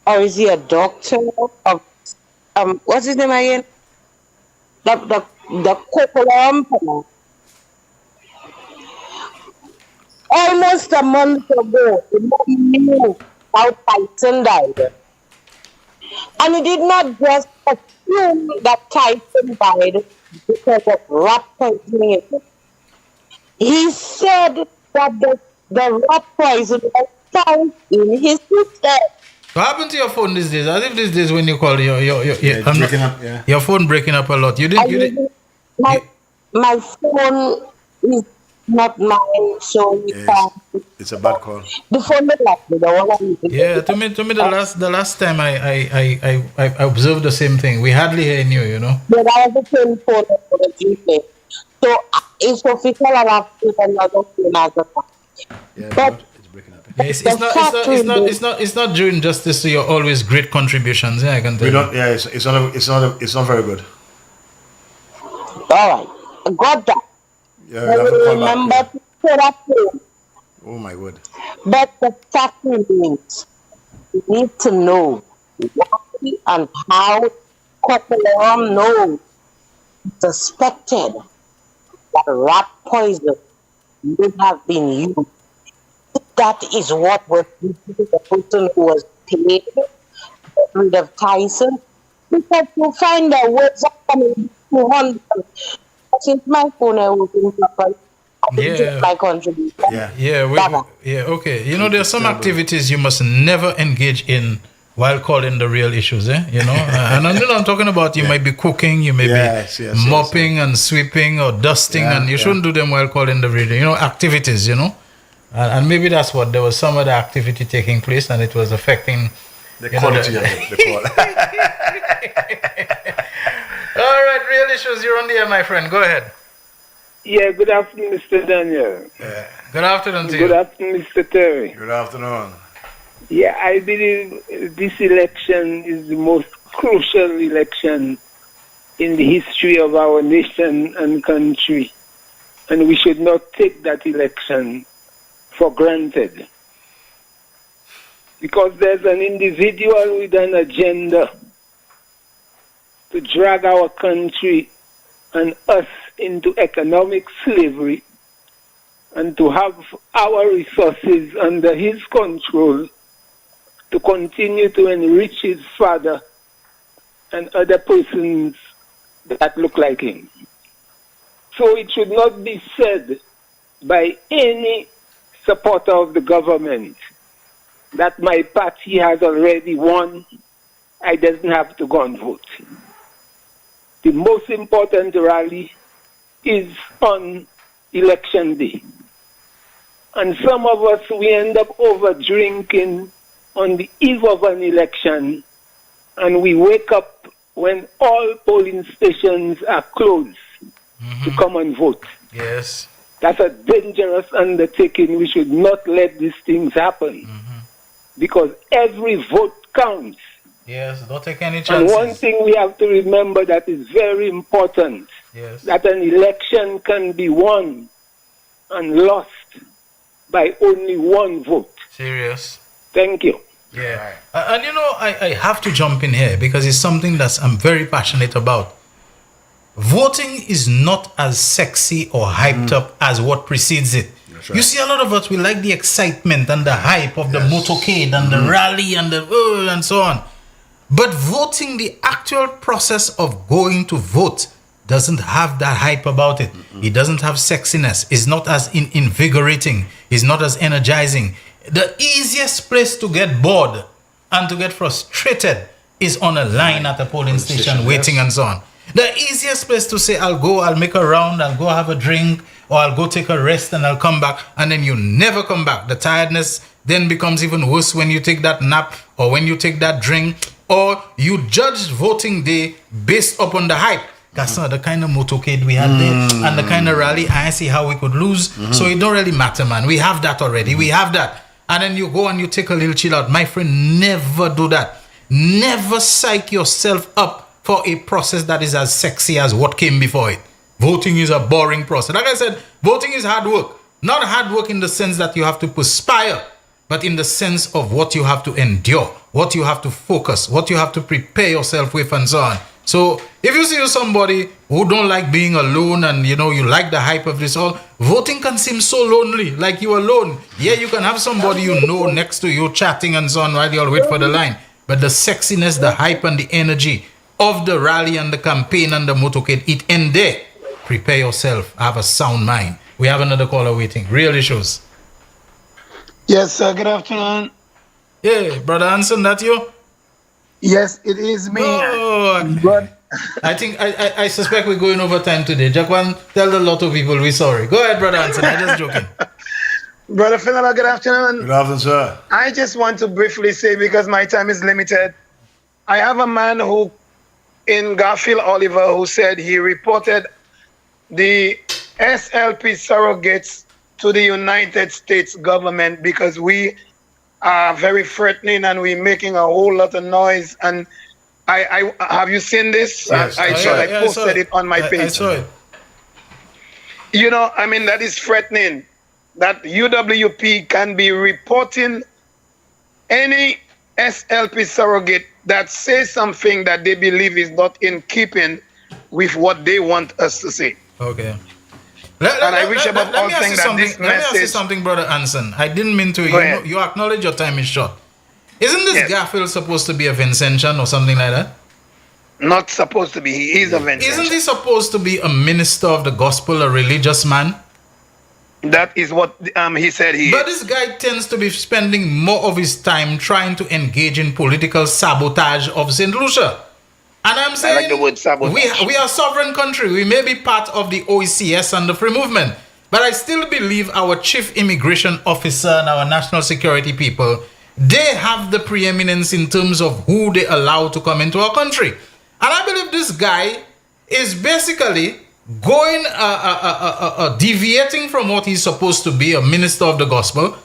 or is he a doctor? What's his name again? The Cocoa. Almost a month ago, he knew how Tyson died. And he did not just assume that Tyson died because of rat poisoning. He said that the rat poison was found in his system. What happened to your phone these days? As if these days when you call your phone breaking up a lot. My phone is not mine, so it's a bad call. The phone is like the one I'm using. Yeah, to me the last time I observed the same thing. We hardly hear you, you know. Yeah, that was the same phone for the GP. So it's official and I've put another phone as a but yeah, it's not doing justice to your always great contributions. Yeah, I can tell you. It's not very good. All right, I got that. Yeah, I will remember to put that phone. Oh my word! But the fact remains, you need to know why and how Cocoa knows suspected that rat poison would have been used. That is what was the person who was paid rid of Tyson. Because you find the words are coming 200. Since my phone I was in proper. My contribution. Okay. You know, there are some activities you must never engage in while calling the real issues, you know. And I'm talking about you might be cooking, you may be mopping and sweeping or dusting, and you shouldn't do them while calling the radio. You know, activities, you know. And maybe that's what there was some other activity taking place, and it was affecting the quality of the call. All right, real issues. You're on the air, my friend. Go ahead. Yeah, good afternoon, Mr. Daniel. Yeah. Good afternoon to you. Good afternoon, Mr. Terry. Good afternoon. Yeah, I believe this election is the most crucial election in the history of our nation and country. And we should not take that election for granted. Because there's an individual with an agenda to drag our country and us into economic slavery and to have our resources under his control to continue to enrich his father and other persons that look like him. So it should not be said by any supporter of the government that my party has already won, I doesn't have to go and vote. The most important rally is on election day. And some of us, we end up over drinking on the eve of an election, and we wake up when all polling stations are closed to come and vote. Yes. That's a dangerous undertaking. We should not let these things happen. Because every vote counts. Yes, don't take any And chances. one thing we have to remember that is very important, that an election can be won and lost by only one vote. Serious. Thank you. Yeah. And you know, I have to jump in here because it's something that I'm very passionate about. Voting is not as sexy or hyped up as what precedes it. Right. You see, a lot of us, we like the excitement and the hype of the motorcade and the rally and and so on. But voting, the actual process of going to vote, doesn't have that hype about it. It doesn't have sexiness. It's not as invigorating. It's not as energizing. The easiest place to get bored and to get frustrated is on a line at a polling station waiting and so on. The easiest place to say, I'll make a round, I'll go have a drink, or I'll go take a rest and I'll come back, and then you never come back. The tiredness then becomes even worse when you take that nap or when you take that drink, or you judge voting day based upon the hype. That's not the kind of motorcade we had there and the kind of rally. I see how we could lose. So it don't really matter, man. We have that already. We have that. And then you go and you take a little chill out. My friend, never do that. Never psych yourself up for a process that is as sexy as what came before it. Voting is a boring process. Like I said, voting is hard work. Not hard work in the sense that you have to perspire, but in the sense of what you have to endure, what you have to focus, what you have to prepare yourself with, and so on. So if you see somebody who don't like being alone and you like the hype of this all, voting can seem so lonely, like you're alone. Yeah, you can have somebody next to you chatting and so on while you all wait for the line. But the sexiness, the hype and the energy of the rally and the campaign and the motorcade, it end there. Prepare yourself. Have a sound mind. We have another caller waiting. Real issues. Yes, sir. Good afternoon. Yeah, Brother Anson, that you? Yes, it is me. Oh, but I think I suspect we're going over time today. Jaquan, tell a lot of people we're sorry. Go ahead, Brother Anson. I'm just joking. Brother Fenella, good afternoon. Good afternoon, sir. I just want to briefly say, because my time is limited, I have a man in Garfield Oliver, who said he reported the SLP surrogates to the United States government because we are very threatening and we're making a whole lot of noise. And I have you seen this? Yes. I posted it on my page. I saw it. That is threatening. That UWP can be reporting any SLP surrogate that says something that they believe is not in keeping with what they want us to say. Okay. I wish above all things that this message... Let me ask you something, Brother Anson. I didn't mean to... You acknowledge your time is short. Isn't this Garfield supposed to be a Vincentian or something like that? Not supposed to be. He is a Vincentian. Isn't he supposed to be a minister of the gospel, a religious man? That is what he said he is. But this guy tends to be spending more of his time trying to engage in political sabotage of St. Lucia. And I'm saying, I like the word sabotage. We are a sovereign country. We may be part of the OECS and the free movement. But I still believe our chief immigration officer and our national security people, they have the preeminence in terms of who they allow to come into our country. And I believe this guy is basically going, deviating from what he's supposed to be, a minister of the gospel,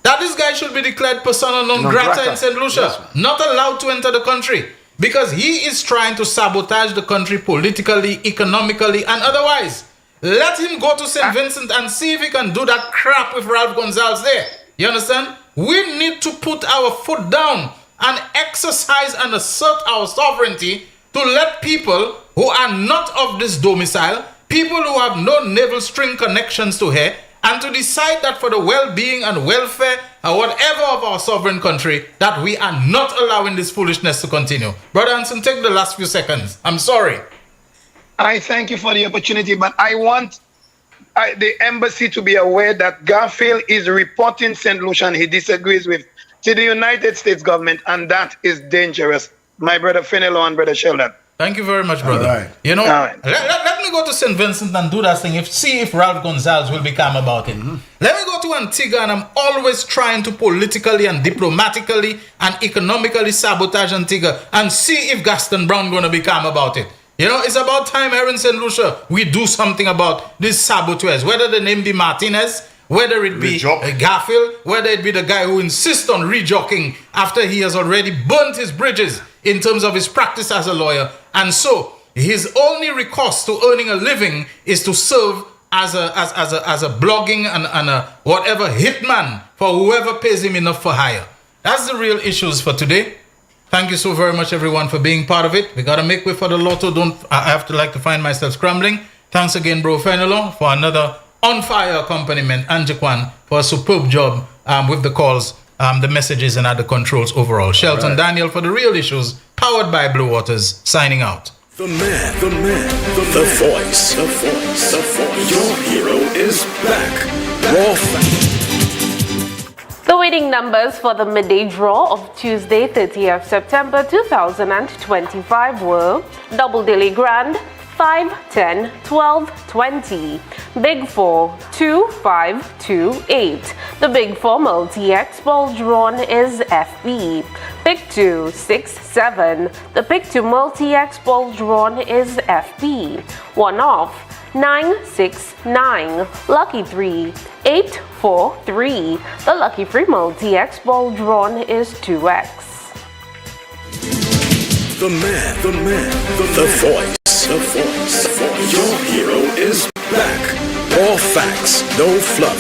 that this guy should be declared persona non grata in St. Lucia, yes, not allowed to enter the country, because he is trying to sabotage the country politically, economically, and otherwise. Let him go to St. Vincent and see if he can do that crap with Ralph Gonzalez there. You understand? We need to put our foot down and exercise and assert our sovereignty to let people who are not of this domicile, people who have no navel string connections to here, and to decide that for the well-being and welfare or whatever of our sovereign country, that we are not allowing this foolishness to continue. Brother Anson, take the last few seconds. I'm sorry. I thank you for the opportunity, but I want the embassy to be aware that Garfield is reporting St. Lucia he disagrees with to the United States government, and that is dangerous. My brother Fenelon and brother Sheldon. Thank you very much, brother. Right. Let me go to St. Vincent and do that thing, see if Ralph Gonzalez will be calm about it. Let me go to Antigua, and I'm always trying to politically and diplomatically and economically sabotage Antigua, and see if Gaston Brown going to be calm about it. It's about time here in St. Lucia we do something about these saboteurs, whether the name be Martinez, whether it be Garfield, whether it be the guy who insists on rejocking after he has already burnt his bridges in terms of his practice as a lawyer. And so his only recourse to earning a living is to serve as a blogging and a whatever hitman for whoever pays him enough for hire. That's the real issues for today. Thank you so very much, everyone, for being part of it. We got to make way for the lotto. I have to find myself scrambling. Thanks again, bro Fenelon, for another on-fire accompaniment, and Jaquan for a superb job with the calls, the messages, and other controls overall. Shelton Daniel for the real issues, powered by Blue Waters, signing out. The man, the voice, the voice, the voice. Your hero is back. Raw facts. The winning numbers for the midday draw of Tuesday, 30th September 2025 were Double Daily Grand, 5, 10, 12, 20. Big 4, 2, 5, 2, 8. The Big 4 multi-X ball drawn is FB. Pick 2, 6, 7. The Pick 2 multi-X ball drawn is FB. One off, 9, 6, 9. Lucky 3, 8, 4, 3. The Lucky 3 multi-X ball drawn is 2X. The man, the voice. The voice. Your hero is back. All facts, no fluff.